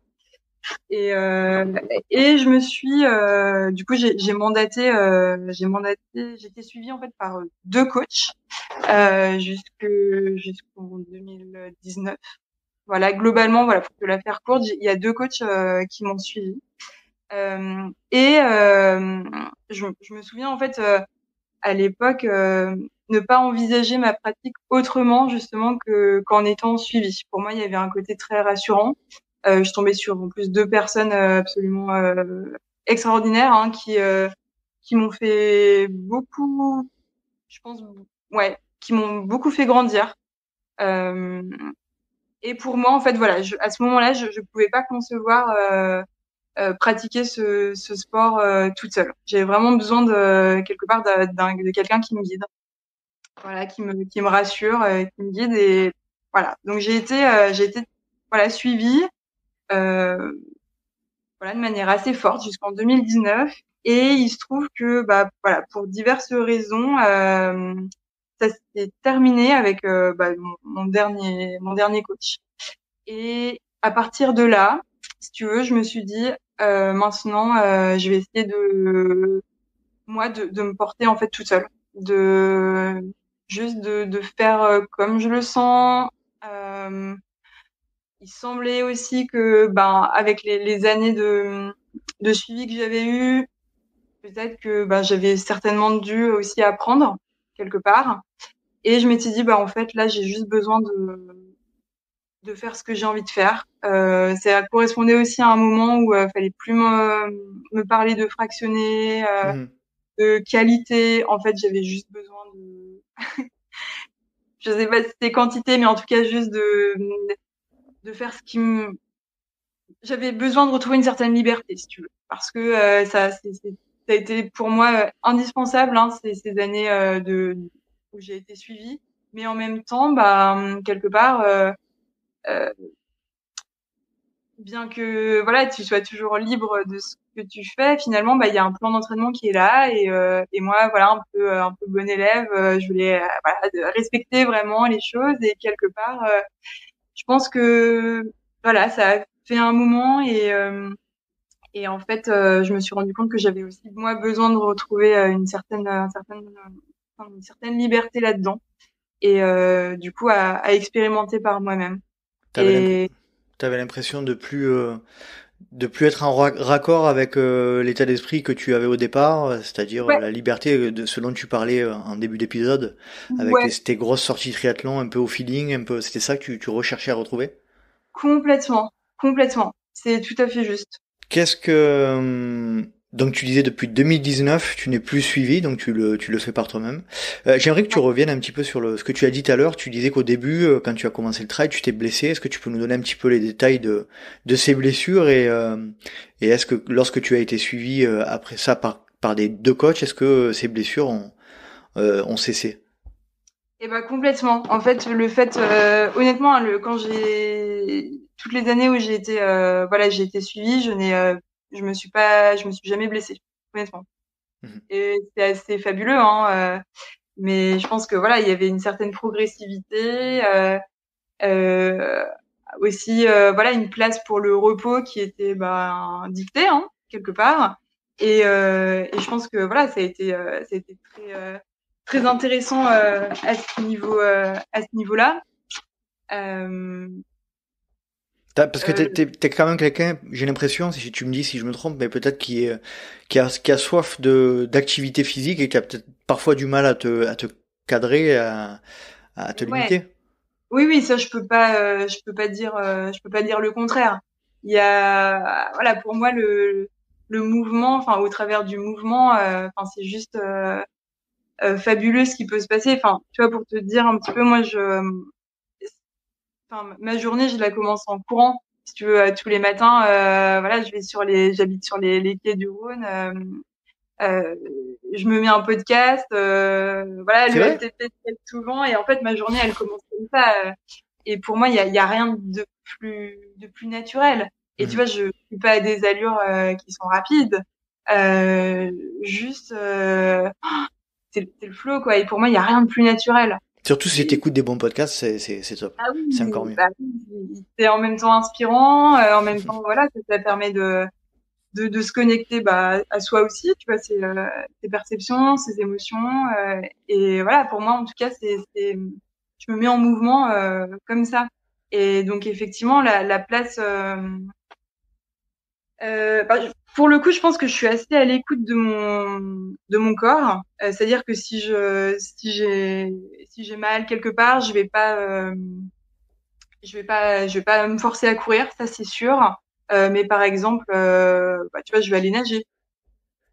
S1: Et, euh, et je me suis, du coup, j'ai été suivie en fait par deux coachs jusqu'en 2019. Voilà, globalement, voilà, pour te la faire courte, il y a deux coachs qui m'ont suivi. Et je me souviens en fait à l'époque ne pas envisager ma pratique autrement justement que qu'en étant suivie. Pour moi, il y avait un côté très rassurant. Je suis tombée sur en plus 2 personnes absolument extraordinaires, hein, qui m'ont fait beaucoup, je pense, ouais, qui m'ont beaucoup fait grandir. Et pour moi, en fait, voilà, à ce moment-là, je pouvais pas concevoir pratiquer ce sport toute seule. J'avais vraiment besoin de quelque part de quelqu'un qui me guide, voilà, qui me rassure, qui me guide et voilà. Donc j'ai été voilà suivie voilà de manière assez forte jusqu'en 2019 et il se trouve que bah voilà pour diverses raisons ça s'est terminé avec mon dernier coach. Et à partir de là, si tu veux, je me suis dit maintenant, je vais essayer de me porter en fait toute seule, de juste de faire comme je le sens. Euh, il semblait aussi que, ben, avec les années de suivi que j'avais eu, peut-être que ben j'avais certainement dû aussi apprendre quelque part. Et je m'étais dit, bah en fait là, j'ai juste besoin de faire ce que j'ai envie de faire. Ça correspondait aussi à un moment où fallait plus me parler de fractionner,
S2: Mhm.
S1: de qualité. En fait, j'avais juste besoin de, je sais pas si c'était quantité, mais en tout cas juste de faire ce qui me, j'avais besoin de retrouver une certaine liberté, si tu veux, parce que ça a été pour moi indispensable, hein, ces années où j'ai été suivie. Mais en même temps, bah quelque part. Euh, Bien que voilà tu sois toujours libre de ce que tu fais, finalement bah il y a un plan d'entraînement qui est là et moi voilà un peu bon élève, je voulais voilà respecter vraiment les choses et quelque part je pense que voilà ça a fait un moment et en fait je me suis rendu compte que j'avais aussi moi besoin de retrouver une certaine liberté là-dedans et du coup à expérimenter par moi-même
S2: T'avais l'imp-
S1: et
S2: T'avais l'impression de plus être en raccord avec l'état d'esprit que tu avais au départ, c'est-à-dire
S1: ouais
S2: la liberté de ce dont tu parlais en début d'épisode, avec
S1: ouais
S2: tes grosses sorties triathlon, un peu au feeling, un peu, c'était ça que tu recherchais à retrouver?
S1: complètement, complètement. C'est tout à fait juste.
S2: Qu'est-ce que donc tu disais depuis 2019, tu n'es plus suivi, donc tu le fais par toi-même. J'aimerais que tu
S1: Ouais.
S2: reviennes un petit peu sur ce que tu as dit tout à l'heure. Tu disais qu'au début, quand tu as commencé le trail, tu t'es blessé. Est-ce que tu peux nous donner un petit peu les détails de ces blessures et est-ce que lorsque tu as été suivi après ça par des deux coachs, est-ce que ces blessures ont cessé?
S1: Et bah complètement. En fait, le fait, honnêtement, hein, quand j'ai toutes les années où j'ai été, voilà, j'ai été suivie, je me suis jamais blessée, honnêtement.
S2: Mhm.
S1: Et c'est assez fabuleux, hein. Mais je pense que voilà, il y avait une certaine progressivité, euh, aussi, voilà, une place pour le repos qui était, ben, dictée, hein, quelque part. Et je pense que voilà, ça a été très intéressant à ce niveau-là. Euh,
S2: Parce que
S1: euh,
S2: t'es quand même quelqu'un, j'ai l'impression, si tu me dis si je me trompe, mais peut-être qui a soif d'activité physique et qui a peut-être parfois du mal à te cadrer, à te
S1: ouais,
S2: limiter.
S1: oui, oui, ça je peux pas dire le contraire. Il y a, voilà, pour moi le mouvement, enfin au travers du mouvement, enfin c'est juste fabuleux ce qui peut se passer. Enfin, tu vois, pour te dire un petit peu, enfin, ma journée, je la commence en courant. Si tu veux, tous les matins, voilà, j'habite sur les quais du Rhône. Je me mets un podcast, voilà,
S2: C'est
S1: le
S2: vrai?
S1: LTP souvent, et en fait, ma journée, elle commence comme ça. Et pour moi, il y a rien de plus naturel. Et tu
S2: Mhm.
S1: vois, je suis pas à des allures qui sont rapides. Euh, juste, c'est le flow, quoi. Et pour moi, il y a rien de plus naturel.
S2: Surtout si t'écoutes des bons podcasts, c'est top.
S1: Ah
S2: C'est encore
S1: oui,
S2: mieux.
S1: bah oui, c'est en même temps inspirant, en même temps, voilà, ça permet de se connecter bah, à soi aussi, tu vois, ses perceptions, ses émotions. Et voilà, pour moi, en tout cas, je me mets en mouvement comme ça. Et donc, effectivement, la place... bah, pour le coup, je pense que je suis assez à l'écoute de mon corps. C'est-à-dire que si j'ai mal quelque part, je vais pas me forcer à courir, ça c'est sûr. Mais par exemple, tu vois, je vais aller nager.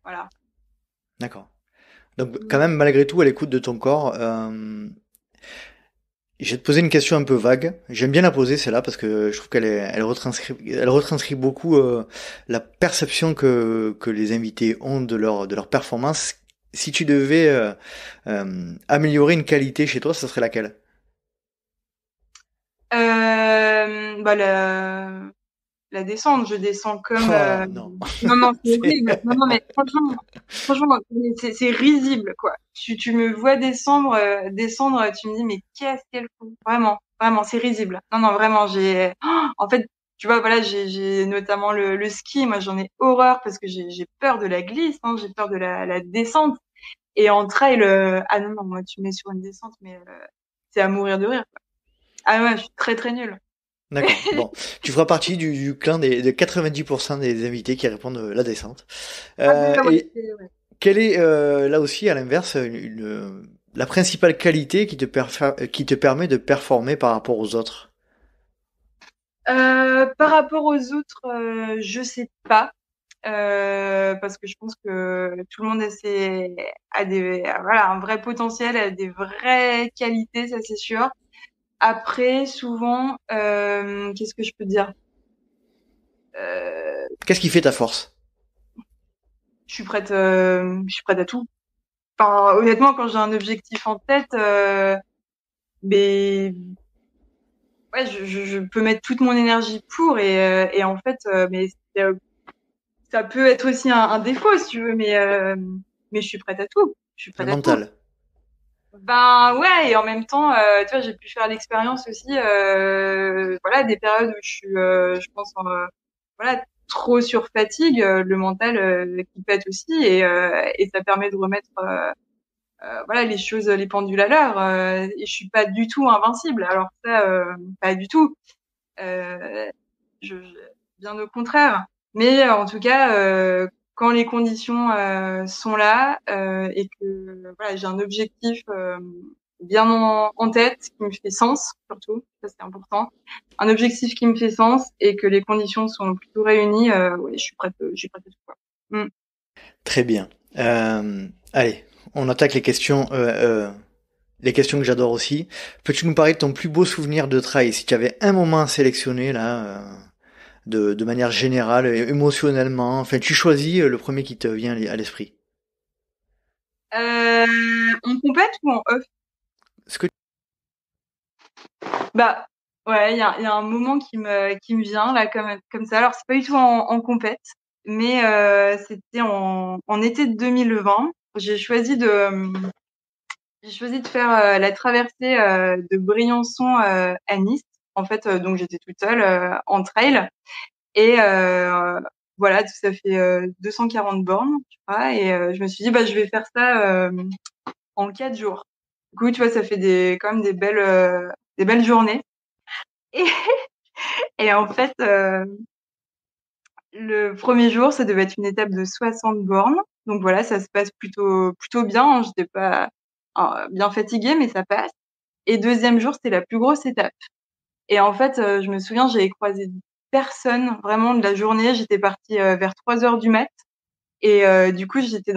S1: Voilà.
S2: D'accord. Donc quand même, malgré tout, à l'écoute de ton corps, je vais te poser une question un peu vague. J'aime bien la poser celle-là parce que je trouve elle retranscrit beaucoup la perception que les invités ont de leur performance. Si tu devais améliorer une qualité chez toi, ça serait laquelle?
S1: Bah la descente, je descends comme
S2: Oh non,
S1: non non c'est
S2: c'est
S1: horrible. Non non mais franchement c'est risible quoi. Tu me vois descendre, tu me dis mais qu'est-ce qu'elle fout vraiment c'est risible. Non non vraiment j'ai en fait tu vois voilà j'ai notamment le ski, moi j'en ai horreur parce que j'ai peur de la glisse, hein, j'ai peur de la descente et en trail ah non non moi tu me mets sur une descente mais c'est à mourir de rire quoi. Ah ouais je suis très très nulle.
S2: d'accord. Bon, tu feras partie du clan de 90% des invités qui répondent la descente.
S1: Ah c'est ça ouais,
S2: Et quelle est là aussi à l'inverse la principale qualité qui te permet de performer par rapport aux autres?
S1: Par rapport aux autres, je sais pas, parce que je pense que tout le monde voilà, un vrai potentiel, a des vraies qualités, ça c'est sûr. Après, souvent, qu'est-ce que je peux dire? Euh,
S2: Qu'est-ce qui fait ta force?
S1: je suis prête à tout. Enfin, honnêtement, quand j'ai un objectif en tête, mais ouais, je peux mettre toute mon énergie pour et en fait, ça peut être aussi un défaut si tu veux, mais je suis prête à tout. Je suis
S2: Le
S1: prête à tout.
S2: mental.
S1: Ben ouais, et en même temps, tu vois, j'ai pu faire l'expérience aussi, voilà, des périodes où je suis, je pense, voilà, trop sur fatigue, le mental qui pète aussi, et ça permet de remettre, voilà, les choses, les pendules à l'heure. Et je suis pas du tout invincible. Alors ça, pas du tout. Euh, bien au contraire. Mais en tout cas, quand les conditions sont là et que voilà, j'ai un objectif bien en tête qui me fait sens, surtout, ça c'est important. Un objectif qui me fait sens et que les conditions sont plutôt réunies, ouais, je suis prête à tout quoi. Mm.
S2: Très bien. Allez, on attaque les questions que j'adore aussi. Peux-tu nous parler de ton plus beau souvenir de trail? Si tu avais un moment à sélectionner là, de manière générale, émotionnellement, enfin, tu choisis le premier qui te vient à l'esprit.
S1: En compète ou en off?
S2: Ce que
S1: Bah ouais, il y a un moment qui me vient là comme ça. Alors c'est pas du tout en compète, mais c'était en été de 2020. J'ai choisi de faire la traversée de Briançon à Nice. En fait, donc j'étais toute seule en trail et voilà, ça fait 240 bornes, tu vois. Et je me suis dit bah je vais faire ça en 4 jours. Du coup, tu vois, ça fait quand même des belles journées. Et, et en fait, le premier jour, ça devait être une étape de 60 bornes. Donc voilà, ça se passe plutôt bien, hein. J'étais pas bien fatiguée, mais ça passe. Et deuxième jour, c'était la plus grosse étape. Et en fait, je me souviens, j'avais croisé personne vraiment de la journée. J'étais partie vers 3 heures du mat. Et du coup, c'était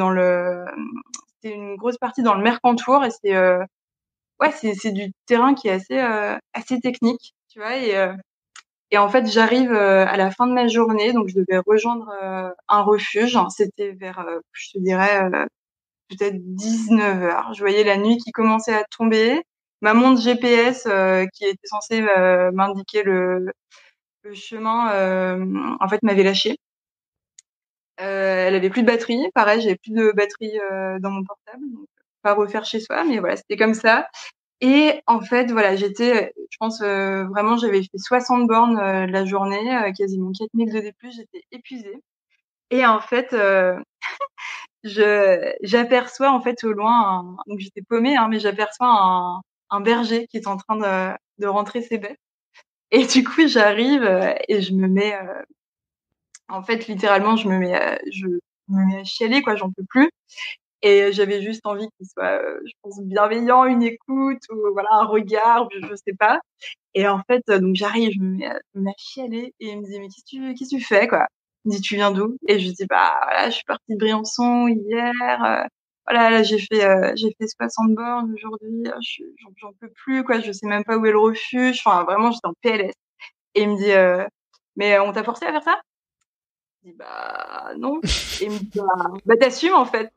S1: une grosse partie dans le Mercantour. Et ouais, c'est du terrain qui est assez technique, tu vois. Et en fait, j'arrive à la fin de ma journée, donc je devais rejoindre un refuge. C'était vers, je te dirais, peut-être 19 heures. Je voyais la nuit qui commençait à tomber. Ma montre GPS qui était censée m'indiquer le chemin, en fait, m'avait lâché. Elle avait plus de batterie. Pareil, j'avais plus de batterie dans mon portable. Donc, pas refaire chez soi, mais voilà, c'était comme ça. Et en fait, voilà, je pense vraiment, j'avais fait 60 bornes de la journée, quasiment 4000 de D+, j'étais épuisée. Et en fait, j'aperçois en fait au loin, donc j'étais paumée, hein, mais j'aperçois un berger qui est en train de rentrer ses bêtes. Et du coup, j'arrive et je me mets, en fait, littéralement, je me mets à chialer, quoi, j'en peux plus. Et j'avais juste envie qu'il soit, je pense, bienveillant, une écoute, ou voilà, un regard, je sais pas. Et en fait, donc j'arrive, je me mets à chialer et il me dit, mais qu'est-ce que tu fais, quoi? Il me dit, tu viens d'où? Et je lui dis, bah, voilà, je suis partie de Briançon hier, voilà, là, j'ai fait 60 bornes aujourd'hui, j'en peux plus, quoi, je sais même pas où est le refuge. Enfin, vraiment, j'étais en PLS. Et il me dit, mais on t'a forcé à faire ça? Je dis, bah, non. Et il me dit, bah, t'assumes, en fait.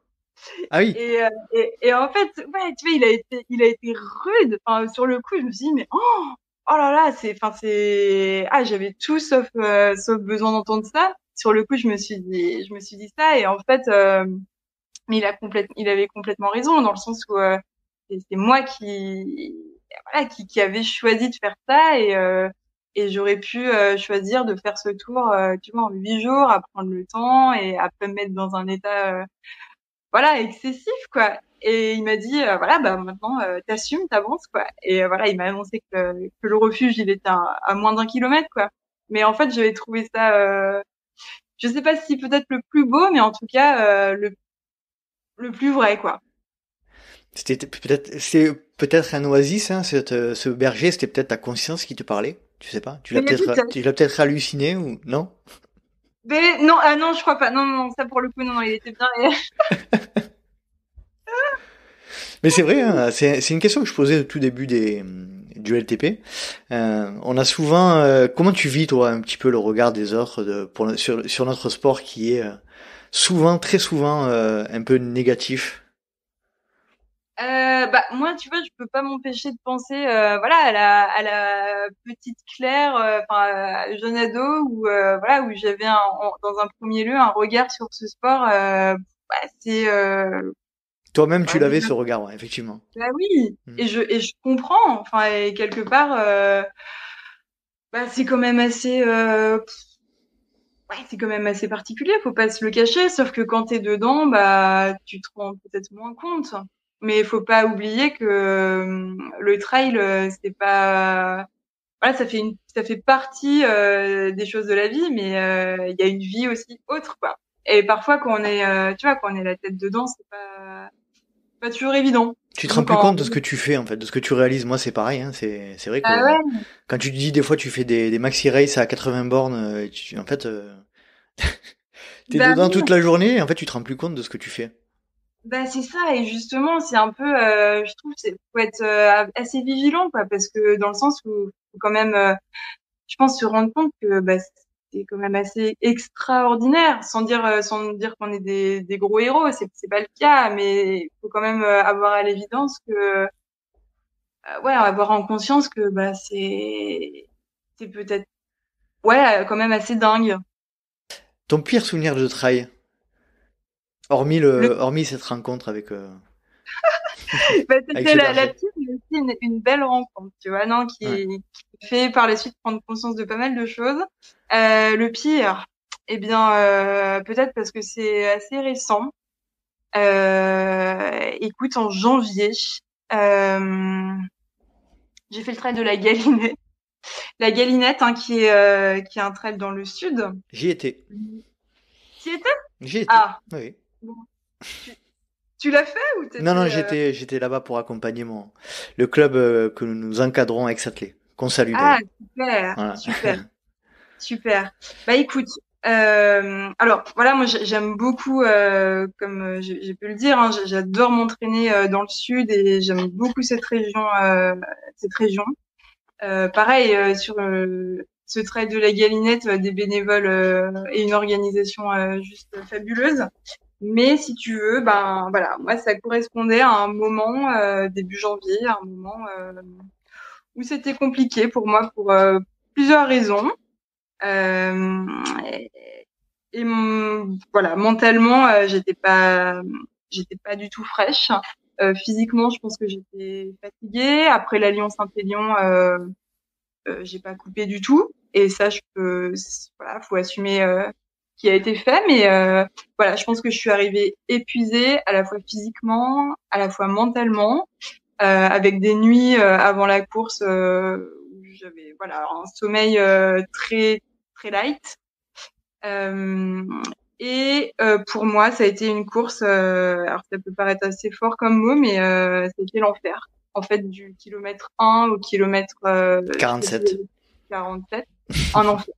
S2: Ah oui.
S1: Et en fait, ouais, tu vois, il a été rude. Enfin, sur le coup, je me suis dit, mais oh là là, j'avais tout sauf besoin d'entendre ça. Sur le coup, je me suis dit ça. Et en fait, mais il avait complètement raison dans le sens où c'est moi voilà, qui avait choisi de faire ça et j'aurais pu choisir de faire ce tour, tu vois, en 8 jours, à prendre le temps et à pas me mettre dans un état voilà, excessif, quoi. Et il m'a dit, voilà, bah maintenant, t'assumes, t'avances, quoi. Et voilà, il m'a annoncé que le refuge, il était à moins d'1 kilomètre, quoi. Mais en fait, j'avais trouvé ça, je sais pas si peut-être le plus beau, mais en tout cas, le plus vrai, quoi.
S2: C'est peut-être un oasis, hein, ce berger, c'était peut-être ta conscience qui te parlait. Tu sais pas.
S1: Mais peut-être,
S2: Tu l'as peut-être halluciné ou non?
S1: mais non, ah non, je crois pas. Non, non, non, ça pour le coup, non, non, il était bien.
S2: Mais c'est vrai, hein, c'est une question que je posais au tout début du LTP. On a souvent, comment tu vis toi un petit peu le regard des autres sur notre sport qui est souvent, très souvent, un peu négatif.
S1: Bah moi, tu vois, je peux pas m'empêcher de penser, voilà, à la petite Claire, enfin jeune ado, où voilà, où j'avais dans un premier lieu un regard sur ce sport. Bah, c'est
S2: Toi-même, tu
S1: bah,
S2: l'avais
S1: déjà,
S2: ce regard, ouais, effectivement.
S1: bah oui,
S2: Mm.
S1: et je comprends. Enfin, et quelque part, bah c'est quand même assez, ouais, c'est quand même assez particulier. Faut pas se le cacher. Sauf que quand t'es dedans, bah tu te rends peut-être moins compte. Mais il faut pas oublier que le trail, c'est pas voilà, ça fait partie des choses de la vie, mais il y a une vie aussi autre, quoi. Et parfois, quand on est, tu vois, quand on est la tête dedans, c'est pas toujours évident.
S2: Tu te rends
S1: Surtout
S2: plus
S1: quand,
S2: compte de ce que tu fais en fait, de ce que tu réalises. Moi, c'est pareil. Hein, c'est vrai
S1: ah
S2: que
S1: ouais,
S2: quand tu te dis des fois tu fais des maxi races à 80 bornes, en fait, t'es
S1: bah
S2: dedans toute
S1: oui,
S2: la journée et en fait tu te rends plus compte de ce que tu fais.
S1: bah c'est ça. Et justement, c'est un peu, je trouve, faut être assez vigilant, quoi, parce que dans le sens où faut quand même, je pense, se rendre compte que bah c'est quand même assez extraordinaire, sans dire qu'on est des gros héros. C'est pas le cas, mais il faut quand même avoir à l'évidence que ouais, avoir en conscience que bah c'est peut-être ouais quand même assez dingue.
S2: Ton pire souvenir de trail,
S1: Le
S2: hormis cette rencontre avec
S1: bah,
S2: avec
S1: c'était
S2: ce
S1: la
S2: berger.
S1: pire, mais aussi une belle rencontre, tu vois, non,
S2: Ouais.
S1: qui fait par la suite prendre conscience de pas mal de choses. Le pire, eh bien peut-être parce que c'est assez récent. Écoute, en janvier, euh, j'ai fait le trail de la Galinette. La Galinette, hein, qui est un trail dans le sud.
S2: J'y étais.
S1: T'y étais?
S2: J'y étais.
S1: Ah,
S2: Oui.
S1: bon. Tu, tu l'as fait ou
S2: Non, non,
S1: t'étais
S2: j'étais là-bas pour accompagner le club que nous encadrons avec Satelet. Qu'on salue
S1: Ah,
S2: d'ailleurs.
S1: super,
S2: Voilà.
S1: super, super. Bah écoute, alors voilà, moi j'aime beaucoup, comme j'ai pu le dire, hein, j'adore m'entraîner dans le sud et j'aime beaucoup cette région, cette région. Pareil, sur ce trail de la Galinette, des bénévoles et une organisation juste fabuleuse. Mais si tu veux, ben voilà, moi ça correspondait à un moment début janvier, à un moment où c'était compliqué pour moi pour plusieurs raisons. Euh, et, voilà, mentalement, j'étais pas du tout fraîche. Physiquement, je pense que j'étais fatiguée. Après la Lyon-Saint-Élion, j'ai pas coupé du tout. Et ça, voilà, faut assumer ce qui a été fait. Mais voilà, je pense que je suis arrivée épuisée, à la fois physiquement, à la fois mentalement, avec des nuits avant la course où j'avais voilà un sommeil très très light. Euh, Et pour moi, ça a été une course. Alors ça peut paraître assez fort comme mot, mais c'était l'enfer. En fait, du kilomètre 1 au kilomètre, je te dis
S2: 47.
S1: 47, un enfer,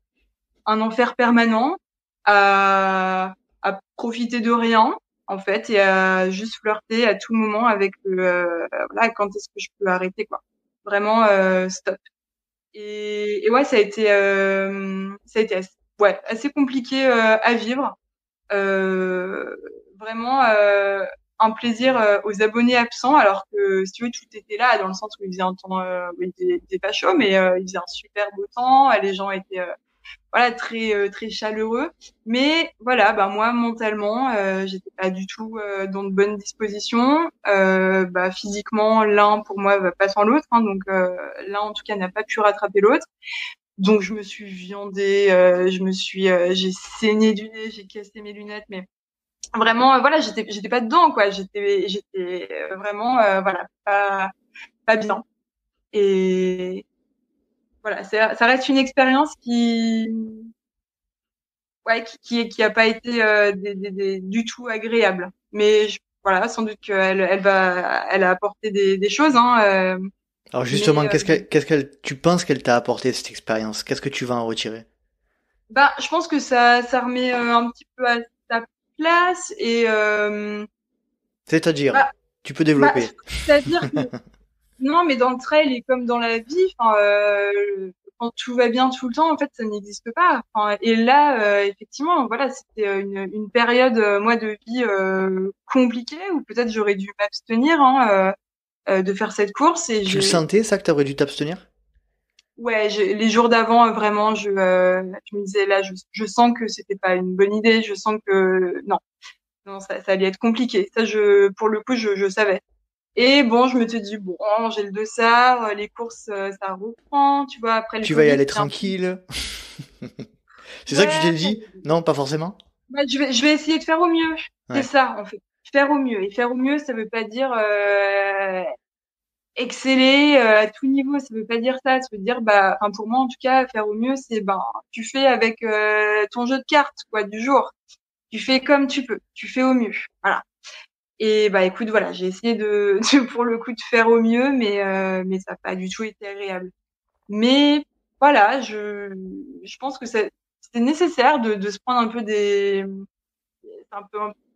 S1: un enfer permanent, à, à profiter de rien en fait et à juste flirter à tout moment avec le voilà, quand est-ce que je peux arrêter quoi. Vraiment stop. Et ouais, ça a été assez compliqué à vivre. Euh, vraiment un plaisir aux abonnés absents, alors que si tu veux, tout était là, dans le sens où il faisait un temps, il était pas chaud, mais il faisait un super beau temps, les gens étaient voilà très chaleureux, mais voilà, bah moi mentalement, j'étais pas du tout dans de bonnes dispositions. Bah physiquement, l'un pour moi va pas sans l'autre, hein, donc l'un en tout cas n'a pas pu rattraper l'autre. Donc je me suis viandée, j'ai saigné du nez, j'ai cassé mes lunettes, mais vraiment, voilà, j'étais pas dedans, quoi. J'étais vraiment, voilà, pas bien. Et voilà, ça reste une expérience ouais, qui a pas été du tout agréable. Mais voilà, sans doute elle a apporté des choses, hein.
S2: Alors
S1: Mais
S2: justement, tu penses qu'elle t'a apporté cette expérience? Qu'est-ce que tu vas en retirer?
S1: bah, je pense que ça remet un petit peu à sa place et
S2: C'est-à-dire,
S1: bah,
S2: tu peux
S1: bah,
S2: développer.
S1: c'est-à-dire que non, mais dans le trail et comme dans la vie, enfin, quand tout va bien tout le temps, en fait, ça n'existe pas. Enfin, et là, effectivement, voilà, c'était une période, moi, de vie compliquée où peut-être j'aurais dû m'abstenir hein, de faire cette course. Et
S2: Tu le sentais, ça, que t'aurais dû t'abstenir?
S1: ouais, les jours d'avant, vraiment, je me disais là, je sens que c'était pas une bonne idée. Je sens que non, non, ça allait être compliqué. Ça, pour le coup, je savais. Et bon, je me suis dit, bon, j'ai le dossard, les courses, ça reprend, tu vois, après le
S2: Tu vas y
S1: Covid,
S2: aller
S1: c'était un peu...
S2: tranquille. C'est ça que tu
S1: Ouais,
S2: t'es dit? Non, pas forcément?
S1: bah, je vais essayer de faire au mieux. C'est
S2: Ouais.
S1: ça, en fait. Faire au mieux. Et faire au mieux, ça veut pas dire exceller à tout niveau. Ça veut pas dire ça. Ça veut dire, bah, enfin, pour moi, en tout cas, faire au mieux, c'est, ben, tu fais avec ton jeu de cartes, quoi, du jour. Tu fais comme tu peux. Tu fais au mieux. Voilà. Et bah écoute, voilà, j'ai essayé pour le coup de faire au mieux, mais ça n'a pas du tout été agréable. Mais voilà, je pense que c'est nécessaire de se prendre un peu ça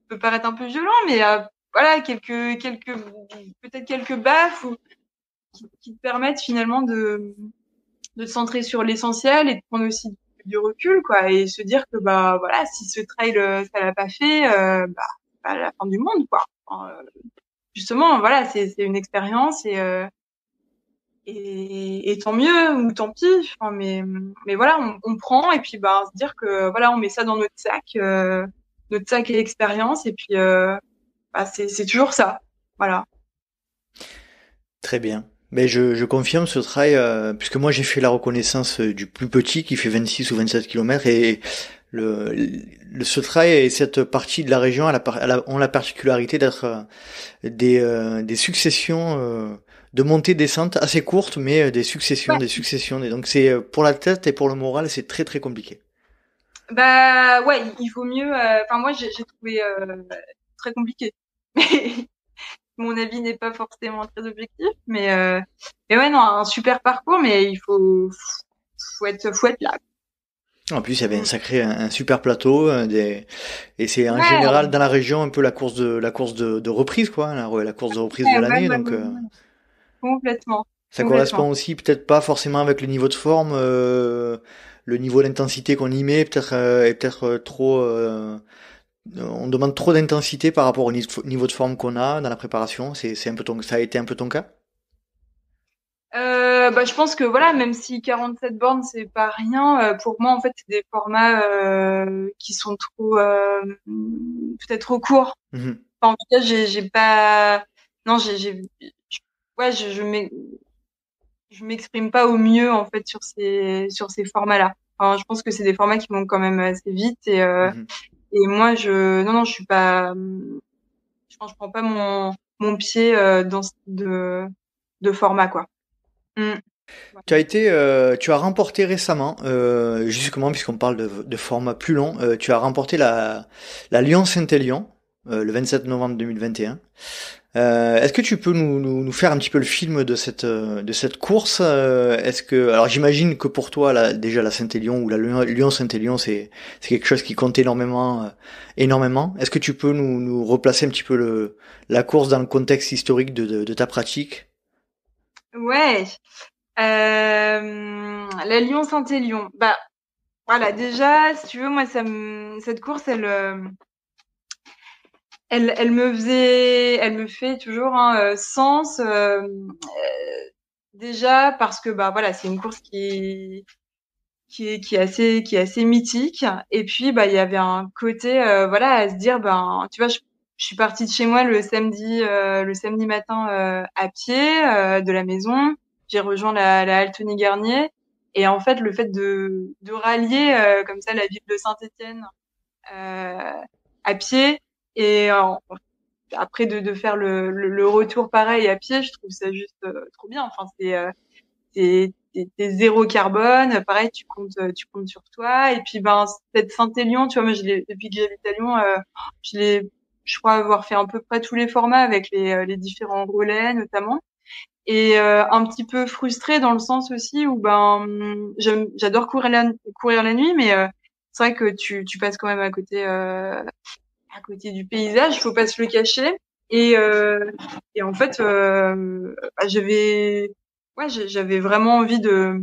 S1: peut paraître un peu violent, mais voilà, peut-être quelques baffes qui te permettent finalement de te centrer sur l'essentiel et de prendre aussi du recul, quoi, et se dire que bah voilà, si ce trail ça l'a pas fait, bah c'est pas la fin du monde, quoi. Enfin, justement, voilà, c'est une expérience et tant mieux ou tant pis. Enfin, mais voilà, on prend et puis bah se dire que voilà, on met ça dans notre sac et expérience et puis bah, c'est toujours ça. Voilà.
S2: Très bien. Mais je confirme ce trail, puisque moi j'ai fait la reconnaissance du plus petit qui fait 26 ou 27 kilomètres et ce trail et cette partie de la région ont la particularité d'être des successions de montées-descentes assez courtes, mais
S1: Ouais.
S2: des successions. Donc c'est pour la tête et pour le moral, c'est très très compliqué.
S1: Bah ouais, il vaut mieux. Enfin moi j'ai trouvé très compliqué. Mon avis n'est pas forcément très objectif, mais ouais non un super parcours, mais faut être là.
S2: En plus, il y avait
S1: Mm.
S2: un super plateau, et c'est en
S1: Ouais,
S2: général dans la région un peu la course de reprise, quoi, la course de reprise de l'année. Donc,
S1: complètement,
S2: ça
S1: complètement.
S2: correspond aussi peut-être pas forcément avec le niveau de forme, le niveau d'intensité qu'on y met, est peut-être trop. On demande trop d'intensité par rapport au niveau de forme qu'on a dans la préparation. C'est un peu ça a été un peu ton cas.
S1: Bah, je pense que voilà, même si 47 bornes c'est pas rien, pour moi en fait c'est des formats qui sont trop peut-être trop courts.
S2: Mhm.
S1: Enfin, en tout cas, j'ai pas non, ouais, je m'exprime pas au mieux en fait sur ces formats-là. Enfin, je pense que c'est des formats qui vont quand même assez vite
S2: Mhm.
S1: et moi non, je suis pas je prends pas mon pied dans de format quoi. Mm. Voilà.
S2: Tu as remporté récemment, justement, puisqu'on parle de format plus long, tu as remporté la Lyon-Saint-Élion, le 27 novembre 2021. Est-ce que tu peux nous faire un petit peu le film de cette course? Alors j'imagine que pour toi, déjà la Saint-Élion ou la Lyon-Saint-Élion, c'est quelque chose qui compte énormément, énormément. Est-ce que tu peux nous replacer un petit peu la course dans le contexte historique de ta pratique?
S1: Ouais, la Lyon-Saint-Élion. Bah voilà, déjà, si tu veux, moi, cette course, elle me fait toujours sens. Déjà parce que bah voilà, c'est une course qui est assez mythique. Et puis bah il y avait un côté voilà à se dire ben tu vois je suis partie de chez moi le samedi matin à pied de la maison. J'ai rejoint la Altony Garnier et en fait le fait de rallier comme ça la ville de Saint-Étienne euh, à pied et après de faire le retour pareil à pied, je trouve ça juste trop bien. Enfin t'es zéro carbone, pareil, tu comptes sur toi. Et puis, ben, cette Saint-Élion, tu vois, moi, depuis que j'habite à Lyon, je l'ai, je crois avoir fait à peu près tous les formats avec les différents relais, notamment. Et un petit peu frustrée dans le sens aussi où, ben, j'adore courir la nuit, mais c'est vrai que tu passes quand même à côté du paysage, faut pas se le cacher. Et, euh, et en fait, bah, j'avais vraiment envie de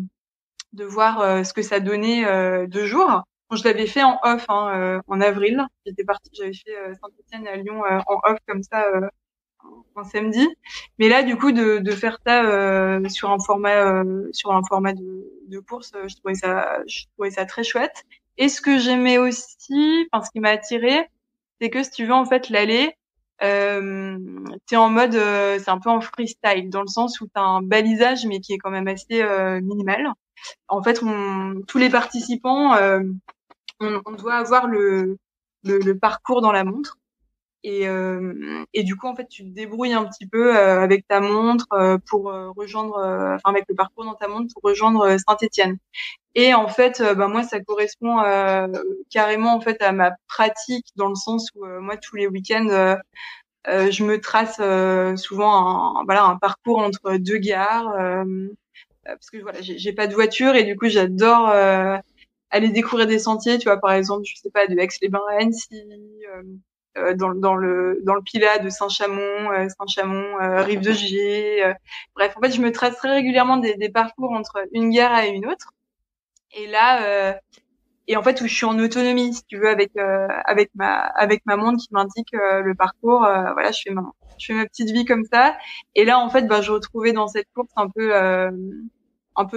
S1: voir ce que ça donnait de jour. Bon, je l'avais fait en off en avril. J'avais fait Saint-Étienne à Lyon en off comme ça un samedi. Mais là, du coup, de faire ça sur un format de course, je trouvais ça très chouette. Et ce que j'aimais aussi, enfin ce qui m'a attiré, c'est que si tu veux en fait l'aller, t'es en mode, c'est un peu en freestyle dans le sens où t'as un balisage mais qui est quand même assez minimal. En fait, tous les participants, on doit avoir le parcours dans la montre. Et du coup, en fait, tu te débrouilles un petit peu avec ta montre pour rejoindre, enfin avec le parcours dans ta montre pour rejoindre Saint-Étienne. Et en fait, bah moi, ça correspond carrément en fait à ma pratique dans le sens où moi tous les week-ends, je me trace souvent un parcours entre deux gares parce que voilà, j'ai pas de voiture et du coup, j'adore aller découvrir des sentiers. Tu vois, par exemple, je sais pas, de Aix-les-Bains à Annecy. Dans le Pilat de Saint-Chamond, Rive de Gier. Bref, en fait, je me trace très régulièrement des parcours entre une gare et une autre. Et là, et en fait où je suis en autonomie, si tu veux, avec ma montre qui m'indique le parcours. Voilà, je fais ma petite vie comme ça. Et là, en fait, bah, je retrouvais dans cette course un peu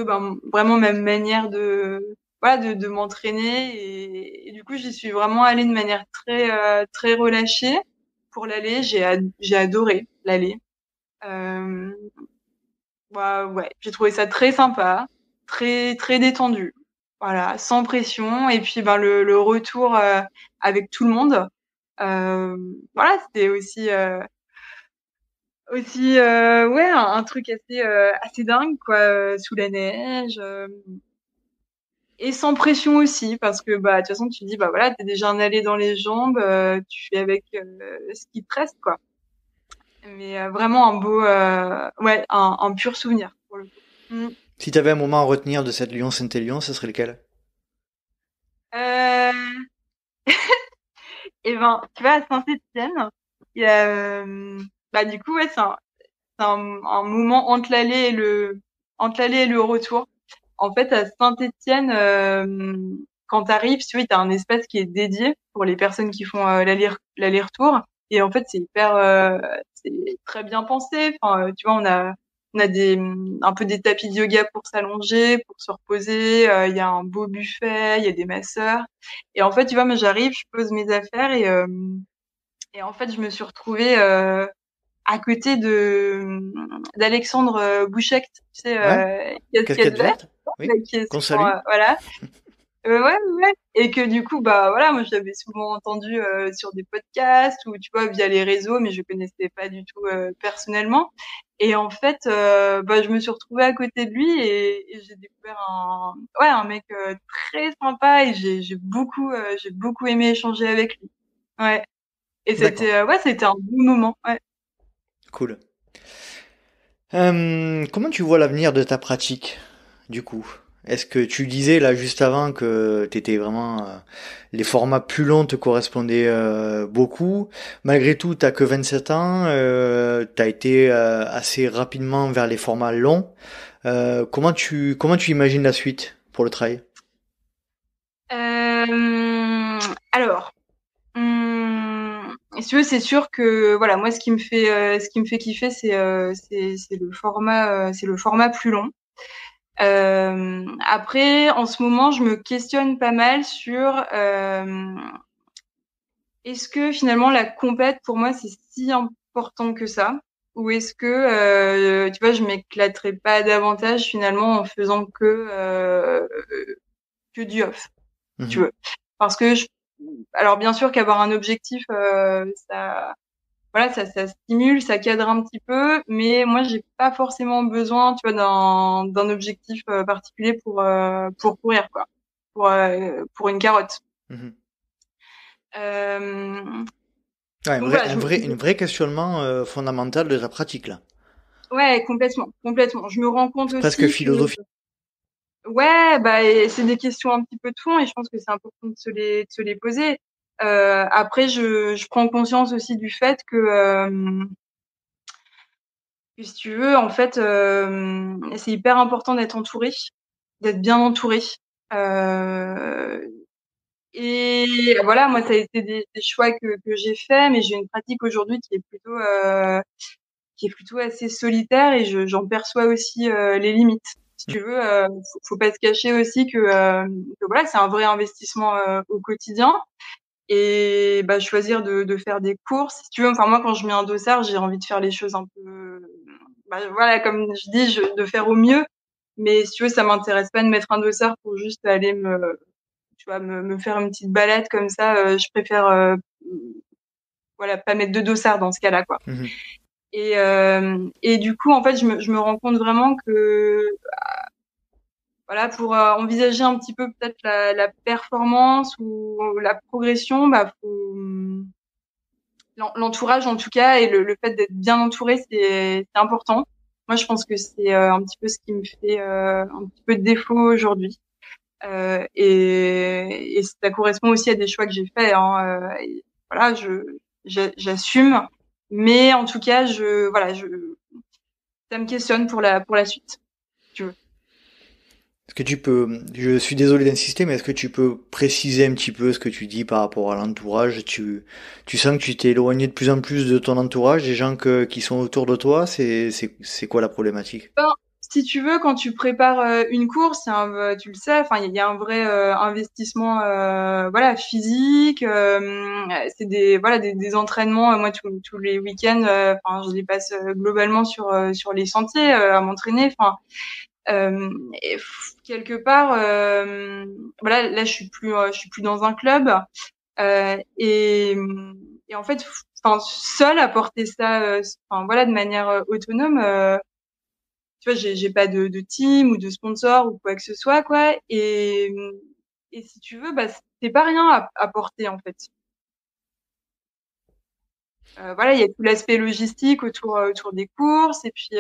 S1: ben, vraiment ma manière de voilà de m'entraîner et du coup j'y suis vraiment allée de manière très relâchée pour l'aller. J'ai adoré l'aller. Euh, ouais, j'ai trouvé ça très sympa, très détendu. Voilà, sans pression. Et puis ben le retour avec tout le monde. Euh, voilà, c'était aussi ouais un truc assez dingue quoi, sous la neige. Et sans pression aussi, parce que bah de toute façon tu dis bah voilà t'es déjà un aller dans les jambes, tu fais avec ce qui te reste quoi. Mais vraiment un beau ouais un pur souvenir pour le coup. Mm.
S2: Si tu avais un moment à retenir de cette Lyon-Saint-Élion, ce serait lequel?
S1: Euh, et ben tu vois à Saint-Étienne, il y a bah du coup ouais c'est un moment entre l'aller et le retour. En fait à Saint-Étienne quand t'arrives, tu vois, t'as un espace qui est dédié pour les personnes qui font l'aller-retour. Et en fait, c'est très bien pensé. Enfin, tu vois, on a un peu des tapis de yoga pour s'allonger, pour se reposer. Il y a un beau buffet, il y a des masseurs. Et en fait, tu vois, moi, j'arrive, je pose mes affaires et en fait, je me suis retrouvée à côté d'Alexandre Bouchek, tu sais,
S2: Ouais?
S1: casquette
S2: Casquette
S1: verte,
S2: verte? Oui.
S1: qui est
S2: Qu'on
S1: sur,
S2: salue?
S1: voilà. Ouais. Et que du coup, bah voilà, moi j'avais souvent entendu sur des podcasts ou tu vois via les réseaux, mais je connaissais pas du tout personnellement. Et en fait, bah je me suis retrouvée à côté de lui et j'ai découvert un mec très sympa et j'ai beaucoup aimé échanger avec lui. Ouais. Et
S2: D'accord,
S1: c'était un bon moment. Ouais.
S2: cool. Comment tu vois l'avenir de ta pratique, du coup? Est-ce que tu disais là juste avant que t'étais vraiment les formats plus longs te correspondaient beaucoup. Malgré tout, t'as que 27 ans, t'as été assez rapidement vers les formats longs. Comment tu imagines la suite pour le trail?
S1: Alors. Si tu veux, c'est sûr que voilà, moi ce qui me fait kiffer, c'est le format plus long. Après, en ce moment, je me questionne pas mal sur est-ce que finalement la compète pour moi c'est si important que ça, ou est-ce que tu vois, je m'éclaterais pas davantage finalement en faisant que du off, si tu
S2: Mhm.
S1: veux, parce que alors bien sûr qu'avoir un objectif, ça voilà, ça stimule, ça cadre un petit peu, mais moi, j'ai pas forcément besoin, tu vois, d'un objectif particulier pour courir, quoi, pour une carotte.
S2: Mhm.
S1: Euh,
S2: Ouais,
S1: donc voilà,
S2: un vrai questionnement fondamental de ta pratique là.
S1: ouais, complètement. Je me rends compte
S2: C'est presque
S1: aussi que,
S2: philosophique.
S1: ouais, bah, et c'est des questions un petit peu de fond, et je pense que c'est important de se les poser. Après, je prends conscience aussi du fait que si tu veux, en fait, c'est hyper important d'être entouré, d'être bien entouré. Euh, et voilà, moi, ça a été des choix que j'ai faits, mais j'ai une pratique aujourd'hui qui est plutôt assez solitaire et j'en perçois aussi les limites. Si tu veux, faut pas se cacher aussi que voilà, c'est un vrai investissement au quotidien. Et bah, choisir de faire des courses. Si tu veux, enfin moi, quand je mets un dossard, j'ai envie de faire les choses un peu, bah, voilà, comme je dis, de faire au mieux. Mais si tu veux, ça m'intéresse pas de mettre un dossard pour juste aller tu vois, me faire une petite balade comme ça. Je préfère, voilà, pas mettre de dossard dans ce cas-là, quoi.
S2: Mhm.
S1: Et du coup, en fait, je me rends compte vraiment que, voilà, pour envisager un petit peu peut-être la performance ou la progression, bah, faut, l'entourage en tout cas et le fait d'être bien entouré, c'est important. Moi, je pense que c'est un petit peu ce qui me fait un petit peu de défaut aujourd'hui. Et ça correspond aussi à des choix que j'ai faits. Hein, et voilà, j'assume. Mais en tout cas, ça me questionne pour la suite, si tu veux.
S2: Est-ce que tu peux, je suis désolé d'insister, mais est-ce que tu peux préciser un petit peu ce que tu dis par rapport à l'entourage? Tu sens que tu t'es éloigné de plus en plus de ton entourage, des gens qui sont autour de toi, c'est quoi la problématique?
S1: Ben, si tu veux, quand tu prépares une course, tu le sais, enfin, il y a un vrai investissement, voilà, physique. C'est voilà, des entraînements. Moi, tous les week-ends, enfin, je les passe globalement sur les sentiers à m'entraîner. Enfin, quelque part, voilà, là, je suis plus dans un club. Euh, et, et en fait, enfin, seule à porter ça, enfin, voilà, de manière autonome. Tu vois, j'ai pas de team ou de sponsor ou quoi que ce soit, quoi. Et si tu veux, bah, c'est pas rien à porter, en fait. Voilà, il y a tout l'aspect logistique autour des courses. Et puis,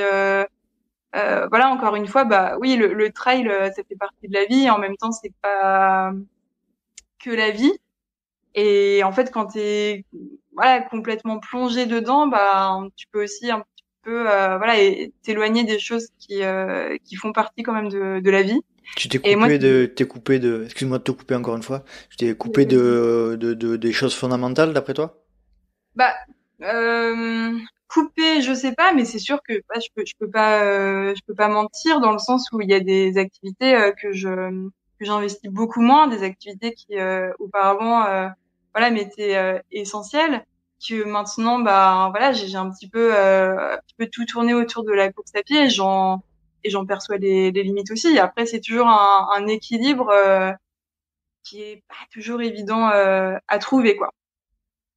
S1: voilà, encore une fois, bah, oui, le trail, ça fait partie de la vie. Et en même temps, c'est pas que la vie. Et en fait, quand t'es, voilà, complètement plongé dedans, bah, tu peux aussi un petit peu, voilà, t'éloigner des choses qui font partie quand même de la vie.
S2: Tu
S1: Et moi,
S2: t'es coupé excuse-moi de te couper encore une fois, tu t'es coupé
S1: c'est-
S2: des choses fondamentales d'après toi?
S1: bah, couper, je sais pas, mais c'est sûr que bah, je peux pas mentir dans le sens où il y a des activités que j'investis beaucoup moins, des activités qui auparavant, voilà, m'étaient essentielles, que maintenant, bah, voilà, j'ai un petit peu tout tourné autour de la course à pied et j'en perçois les limites aussi. Après, c'est toujours un équilibre. qui est pas toujours évident à trouver, quoi.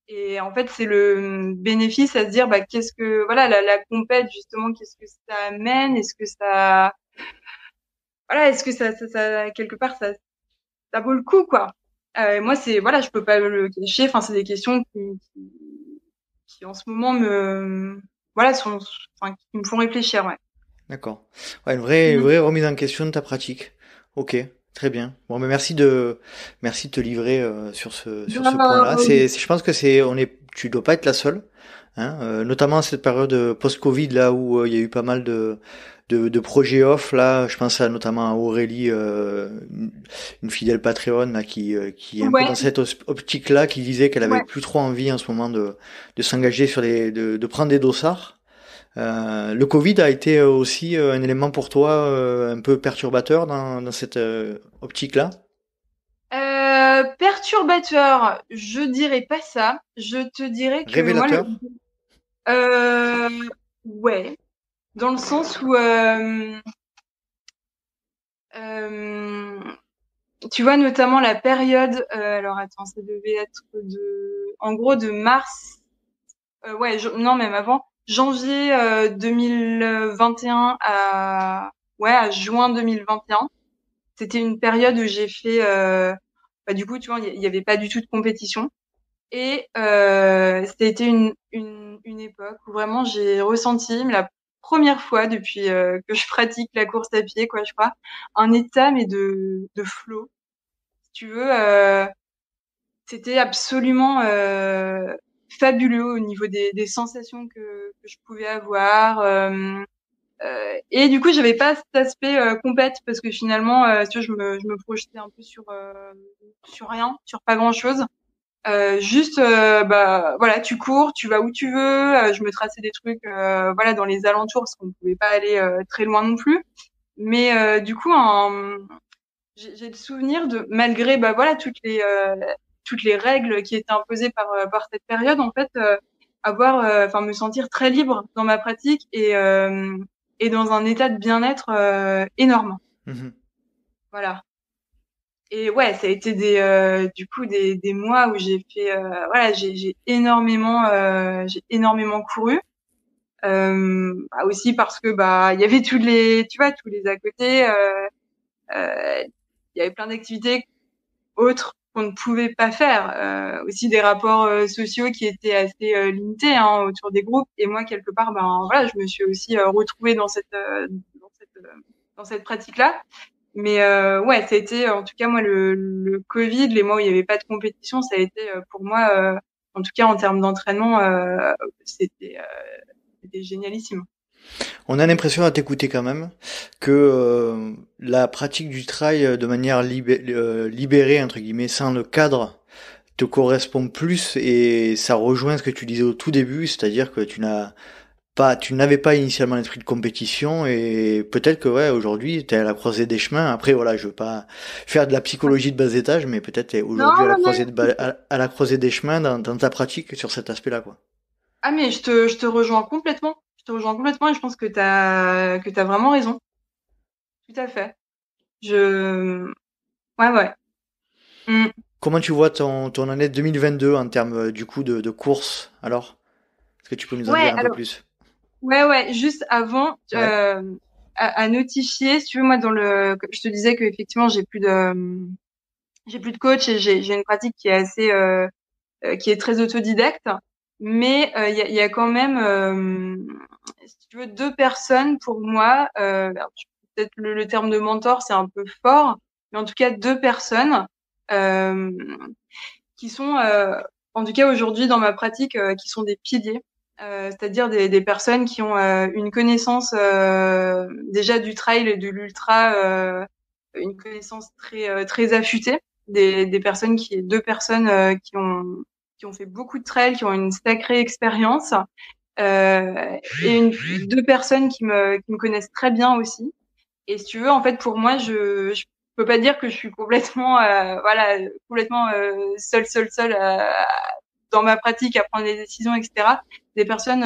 S1: Et en fait, c'est le bénéfice à se dire, bah, qu'est-ce que, voilà, la compète, justement, qu'est-ce que ça amène? Est-ce que ça, voilà, est-ce que ça, quelque part, ça vaut le coup, quoi. Moi, c'est, voilà, je peux pas le cacher. Enfin, c'est des questions qui en ce moment voilà, enfin, qui me font réfléchir, ouais.
S2: D'accord. Ouais, une vraie remise en question de ta pratique. Ok, très bien. Bon, mais merci de te livrer sur ce point-là. Je pense que tu dois pas être la seule, hein, notamment cette période post-Covid là où il y a eu pas mal de projets off là. Je pense notamment à Aurélie, une fidèle Patreon là qui est un peu
S1: Ouais,
S2: dans cette optique-là, qui disait qu'elle avait
S1: ouais.
S2: plus trop envie en ce moment de s'engager de prendre des dossards. Le Covid a été aussi un élément pour toi un peu perturbateur dans cette optique-là?
S1: Perturbateur, je dirais pas ça. Je te dirais que moi,
S2: Révélateur?
S1: euh, ouais, dans le sens où, euh, tu vois, notamment la période, alors attends, ça devait être en gros, de mars, ouais, non, même avant, janvier 2021 ouais, à juin 2021. C'était une période où j'ai fait, bah, du coup, tu vois, il y avait pas du tout de compétition. Et c'était une époque où vraiment j'ai ressenti, mais la première fois depuis que je pratique la course à pied, quoi, je crois, un état mais de flow. Si tu veux, c'était absolument fabuleux au niveau des sensations que je pouvais avoir. Et du coup, j'avais pas cet aspect compète parce que finalement, tu vois, je me projetais un peu sur rien, sur pas grand-chose. Juste, bah voilà, tu cours, tu vas où tu veux. Je me traçais des trucs, voilà, dans les alentours parce qu'on ne pouvait pas aller très loin non plus. Mais du coup, j'ai le souvenir de, malgré bah voilà toutes les règles qui étaient imposées par cette période, en fait, avoir, enfin me sentir très libre dans ma pratique et dans un état de bien-être énorme.
S2: Mhm.
S1: Voilà. Et ouais, ça a été du coup des mois où j'ai fait voilà, j'ai énormément couru. Bah aussi parce que bah il y avait tous les tu vois tous les à côté il y avait plein d'activités autres qu'on ne pouvait pas faire, aussi des rapports sociaux qui étaient assez limités hein, autour des groupes et moi quelque part ben voilà, je me suis aussi retrouvée dans cette pratique-là. Mais ouais, ça a été, en tout cas, moi, le Covid, les mois où il n'y avait pas de compétition, ça a été pour moi, en tout cas en termes d'entraînement, c'était c'était génialissime.
S2: On a l'impression à t'écouter quand même que la pratique du trail de manière libérée, entre guillemets, sans le cadre, te correspond plus et ça rejoint ce que tu disais au tout début, c'est-à-dire que tu n'avais pas initialement l'esprit de compétition et peut-être que ouais aujourd'hui t'es à la croisée des chemins. Après voilà, je veux pas faire de la psychologie de bas étage, mais peut-être t'es
S1: Non,
S2: aujourd'hui à la
S1: non,
S2: croisée
S1: mais
S2: à la croisée des chemins dans ta pratique sur cet aspect-là quoi.
S1: ah mais je te rejoins complètement. Je te rejoins complètement et je pense que t'as vraiment raison. Tout à fait. Je ouais ouais. Mm.
S2: Comment tu vois ton année 2022 en termes du coup de course alors? Est-ce que tu peux nous en
S1: Ouais,
S2: dire un peu
S1: alors
S2: plus?
S1: ouais, juste avant
S2: Ouais.
S1: à notifier, si tu veux, moi dans je te disais que effectivement j'ai plus de coach et j'ai une pratique qui est assez qui est très autodidacte, mais il y a quand même, si tu veux, deux personnes pour moi. Alors, peut-être le terme de mentor, c'est un peu fort, mais en tout cas deux personnes euh, qui sont, en tout cas aujourd'hui dans ma pratique, qui sont des piliers. C'est-à-dire des personnes qui ont une connaissance déjà du trail et de l'ultra, une connaissance très affûtée des personnes deux personnes qui ont fait beaucoup de trail, qui ont une sacrée expérience, et deux personnes qui me connaissent très bien aussi. Et si tu veux, en fait, pour moi, je peux pas dire que je suis complètement, voilà, complètement seule dans ma pratique à prendre des décisions, etc. Des personnes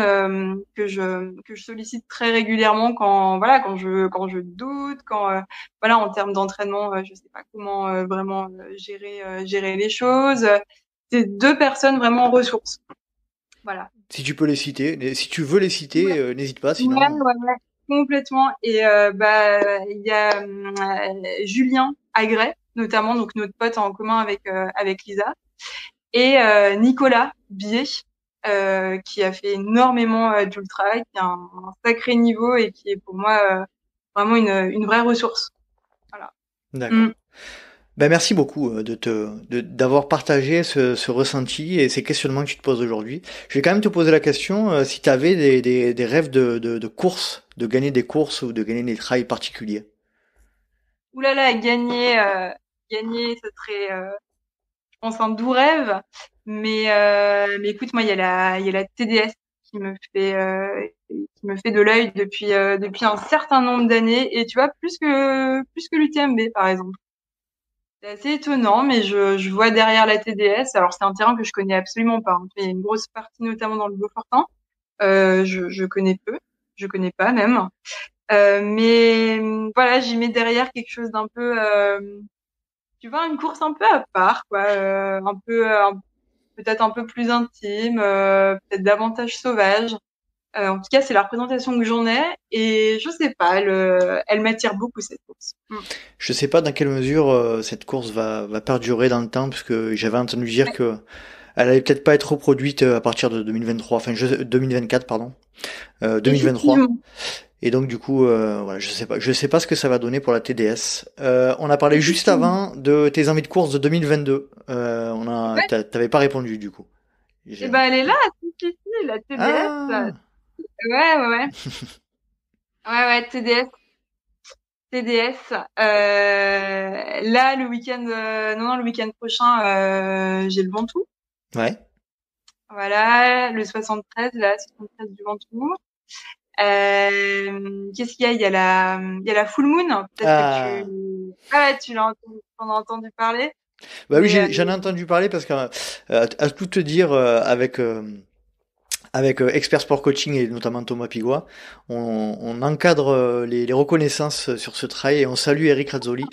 S1: que je sollicite très régulièrement quand je doute, voilà, en termes d'entraînement, je sais pas comment vraiment gérer les choses. C'est deux personnes vraiment ressources. Voilà.
S2: Si tu peux les citer, si tu veux les citer,
S1: Ouais,
S2: n'hésite pas,
S1: ouais,
S2: sinon.
S1: ouais, complètement. Et il y a Julien Agret, notamment, donc notre pote en commun avec Lisa, et Nicolas Bier, qui a fait énormément d'ultra, qui a un sacré niveau et qui est pour moi vraiment une vraie ressource. Voilà.
S2: D'accord.
S1: Mm.
S2: Ben merci beaucoup d'avoir partagé ce ressenti et ces questionnements que tu te poses aujourd'hui. Je vais quand même te poser la question si tu avais des rêves de course, de gagner des courses ou de gagner des trails particuliers.
S1: Ouh là là, gagner, ça serait, je pense, un doux rêve. Mais écoute, moi, il y a la TDS qui me fait de l'œil depuis un certain nombre d'années. Et tu vois, plus que l'UTMB, par exemple. C'est assez étonnant, mais je vois derrière la TDS. Alors, c'est un terrain que je connais absolument pas, hein. Il y a une grosse partie, notamment dans le Beaufortin. Je connais peu. Je connais pas même. Mais voilà, j'y mets derrière quelque chose d'un peu, tu vois, une course un peu à part, quoi, peut-être un peu plus intime, peut-être davantage sauvage. En tout cas, c'est la représentation que j'en ai, et je sais pas, elle m'attire beaucoup cette course. Mm.
S2: Je sais pas dans quelle mesure cette course va perdurer dans le temps, parce que j'avais entendu dire
S1: Ouais,
S2: que elle allait peut-être pas être reproduite à partir de 2023, 2024 pardon, 2023.
S1: effectivement.
S2: Et donc du coup, voilà, je sais pas ce que ça va donner pour la TDS. On a parlé juste
S1: Effectivement.
S2: avant de tes envies de course de 2022.
S1: Ouais.
S2: T'avais pas répondu du coup.
S1: Et
S2: J'ai-
S1: ben, elle est là, si, la TDS. Ouais,
S2: Ah,
S1: ouais, ouais. Ouais, ouais, TDS. Là, le week-end, non, le week-end prochain, j'ai le Ventoux.
S2: ouais.
S1: Voilà, le 73, là, 73 du Ventoux. Qu'est-ce qu'il y a? Il y a la Full Moon. Peut-être que
S2: Ah,
S1: ouais, t'en as entendu parler.
S2: bah oui,
S1: Mais,
S2: j'en ai entendu parler parce que à tout te dire avec Expert Sport Coaching et notamment Thomas Pigua, on encadre les reconnaissances sur ce trail et on salue Eric Razzoli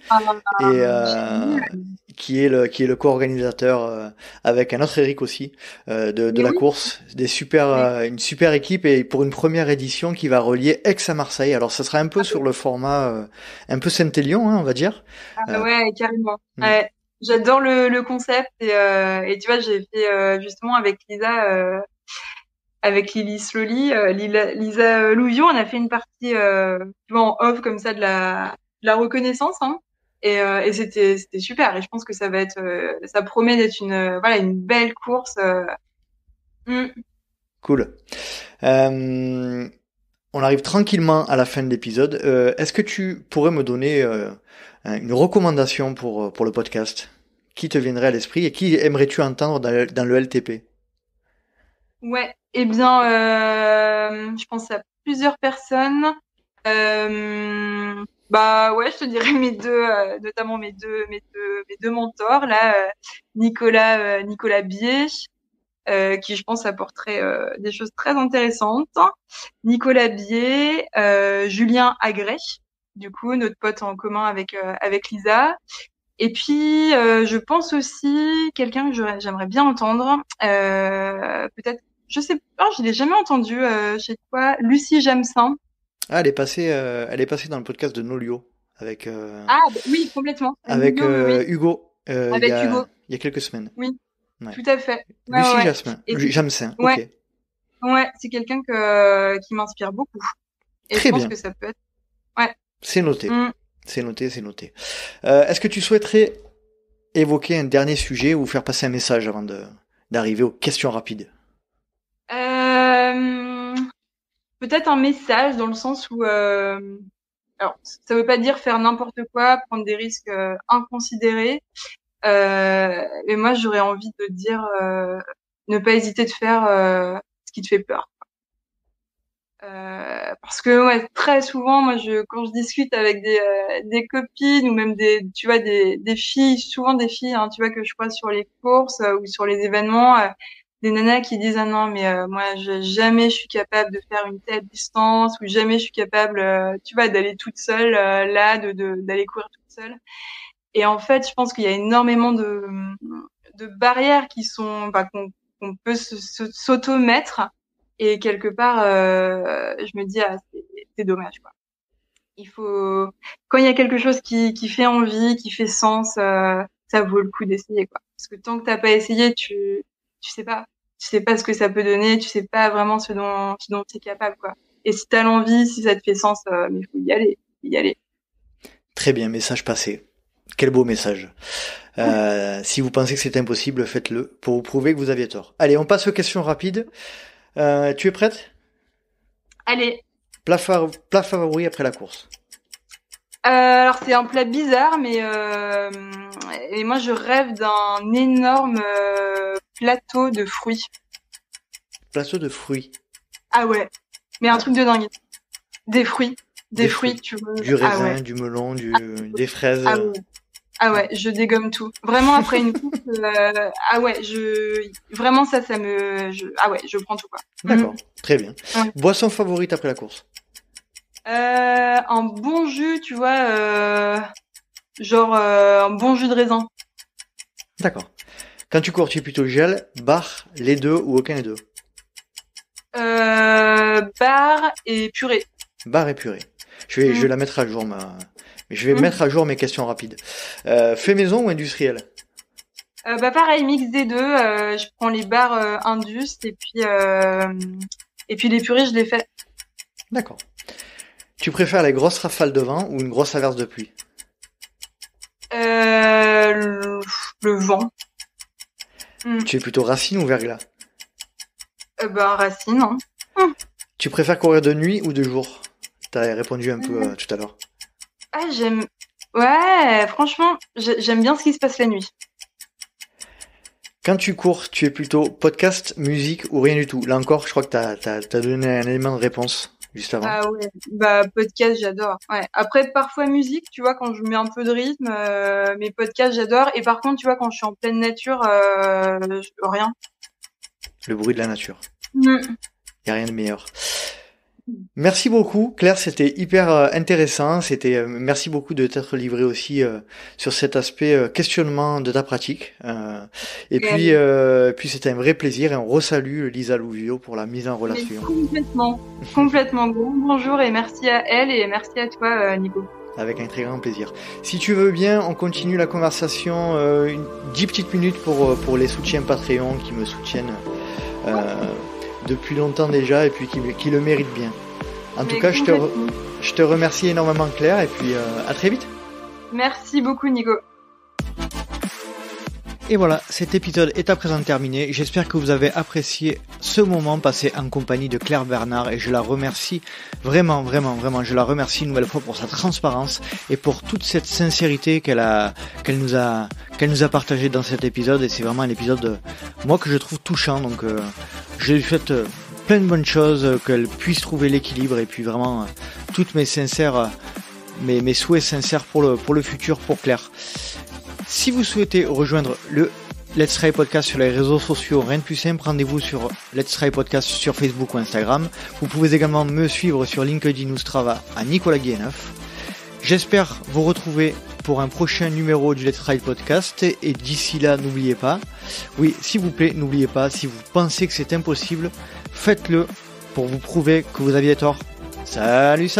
S2: et
S1: génial.
S2: qui est le co-organisateur avec un autre Eric aussi de
S1: Mais
S2: la
S1: oui,
S2: course,
S1: mais,
S2: une super équipe et pour une première édition qui va relier Aix à Marseille. Alors ça sera un peu sur le format un peu Saint-Élion, hein, on va dire.
S1: ah
S2: Euh,
S1: ouais, carrément.
S2: hmm.
S1: Ouais. J'adore le concept et tu vois, j'ai fait justement avec Lisa, avec Lily Slowly, Lisa Louvion, on a fait une partie, tu vois, en off comme ça de la reconnaissance, hein. Et c'était super. Et je pense que ça va être, ça promet d'être voilà, une belle course. Mm.
S2: Cool. Euh, on arrive tranquillement à la fin de l'épisode. Est-ce que tu pourrais me donner une recommandation pour le podcast? Qui te viendrait à l'esprit et qui aimerais-tu entendre dans le LTP?
S1: Ouais. Eh bien, je pense à plusieurs personnes. Bah ouais, je te dirais notamment mes deux mentors là, Nicolas Bier, qui je pense apporterait des choses très intéressantes. Nicolas Bier, Julien Agret, du coup notre pote en commun avec Lisa. Et puis je pense aussi quelqu'un que j'aimerais bien entendre, peut-être, je sais pas, je l'ai jamais entendu chez toi, Lucie Jamsin.
S2: Ah, elle est passée dans le podcast de Nolio avec
S1: Ah bah oui, complètement. Oui, oui, oui,
S2: Hugo
S1: avec Hugo.
S2: il y a quelques semaines.
S1: Oui,
S2: Ouais.
S1: tout à fait. Ouais, ouais,
S2: Lucie
S1: ouais.
S2: Jasmin,
S1: Et
S2: Jamsin,
S1: ouais,
S2: ok.
S1: ouais, c'est quelqu'un qui m'inspire beaucoup. Et je
S2: Très
S1: pense
S2: bien,
S1: que ça peut être. Ouais.
S2: c'est noté.
S1: Mm.
S2: C'est noté, c'est noté. Est-ce que tu souhaiterais évoquer un dernier sujet ou faire passer un message avant d'arriver aux questions rapides?
S1: Euh, Peut-être un message dans le sens où, alors, ça veut pas dire faire n'importe quoi, prendre des risques inconsidérés. Mais moi, j'aurais envie de dire, ne pas hésiter de faire ce qui te fait peur. Parce que ouais, très souvent, moi, quand je discute avec des copines ou même tu vois, des filles, souvent des filles, hein, tu vois, que je croise sur les courses ou sur les événements, des nanas qui disent ah non mais moi jamais je suis capable de faire une telle distance ou jamais je suis capable tu vois d'aller toute seule là d'aller courir toute seule. Et en fait, je pense qu'il y a énormément de barrières qui sont qu'on peut s'auto-mettre et quelque part je me dis ah c'est dommage quoi. Il faut quand il y a quelque chose qui fait envie, qui fait sens, ça vaut le coup d'essayer quoi. Parce que tant que t'as pas essayé, tu sais pas ce que ça peut donner, tu sais pas vraiment ce dont tu es capable quoi. Et si t'as l'envie, si ça te fait sens, mais il faut y aller.
S2: Très bien, message passé. Quel beau message. Si vous pensez que c'est impossible, faites-le pour vous prouver que vous aviez tort. Allez, on passe aux questions rapides. Tu es prête?
S1: Allez.
S2: Plat favori après la course?
S1: Alors c'est un plat bizarre, mais et moi je rêve d'un énorme plateau de fruits.
S2: Plateau de fruits.
S1: Ah ouais, mais un truc de dingue. Des fruits, tu veux.
S2: Du raisin, du melon, des fraises.
S1: Ah ouais, je dégomme tout. Vraiment après une course, vraiment ça je prends tout quoi.
S2: D'accord, très bien. Ouais. Boisson favorite après la course?
S1: Un bon jus, tu vois, genre un bon jus de raisin.
S2: D'accord. Quand tu cours, tu es plutôt gel, bar, les deux ou aucun des deux?
S1: Bar et purée.
S2: Bar et purée. Je vais la mettre à jour je vais mettre à jour mes questions rapides. Fait maison ou industriel?
S1: Pareil, mix des deux. Je prends les bars Indus et puis les purées, je les fais.
S2: D'accord. Tu préfères les grosses rafales de vent ou une grosse averse de pluie?
S1: Le vent.
S2: Tu es plutôt racine ou verglas?
S1: Racine. Hein.
S2: Tu préfères courir de nuit ou de jour? T'as répondu un peu tout à l'heure.
S1: Ah, Ouais, franchement, j'aime bien ce qui se passe la nuit.
S2: Quand tu cours, tu es plutôt podcast, musique ou rien du tout? Là encore, je crois que t'as donné un élément de réponse juste avant.
S1: Ah ouais, podcast, j'adore. Ouais. Après, parfois musique, tu vois, quand je mets un peu de rythme, mais podcast, j'adore. Et par contre, tu vois, quand je suis en pleine nature, rien.
S2: Le bruit de la nature. Y a rien de meilleur. Merci beaucoup, Claire, c'était hyper intéressant. Merci beaucoup de t'être livré aussi sur cet aspect questionnement de ta pratique. Puis c'était un vrai plaisir et on resalue Lisa Louvio pour la mise en relation.
S1: Complètement. Bonjour et merci à elle et merci à toi, Nico.
S2: Avec un très grand plaisir. Si tu veux bien, on continue la conversation 10 petites minutes pour les soutiens Patreon qui me soutiennent depuis longtemps déjà et puis qui le méritent bien. En tout cas, je te remercie énormément Claire et puis à très vite.
S1: Merci beaucoup Nico.
S2: Et voilà, cet épisode est à présent terminé. J'espère que vous avez apprécié ce moment passé en compagnie de Claire Bernard et je la remercie vraiment, je la remercie une nouvelle fois pour sa transparence et pour toute cette sincérité qu'elle nous a partagé dans cet épisode et c'est vraiment un épisode moi que je trouve touchant donc je lui souhaite plein de bonnes choses, qu'elle puisse trouver l'équilibre et puis vraiment toutes mes souhaits sincères pour le futur pour Claire. Si vous souhaitez rejoindre le Let's Try Podcast sur les réseaux sociaux, rien de plus simple, rendez-vous sur Let's Try Podcast sur Facebook ou Instagram. Vous pouvez également me suivre sur LinkedIn ou Strava à Nicolas Guilleneuf. J'espère vous retrouver pour un prochain numéro du Let's Try Podcast et d'ici là, n'oubliez pas, oui, s'il vous plaît, n'oubliez pas, si vous pensez que c'est impossible, faites-le pour vous prouver que vous aviez tort. Salut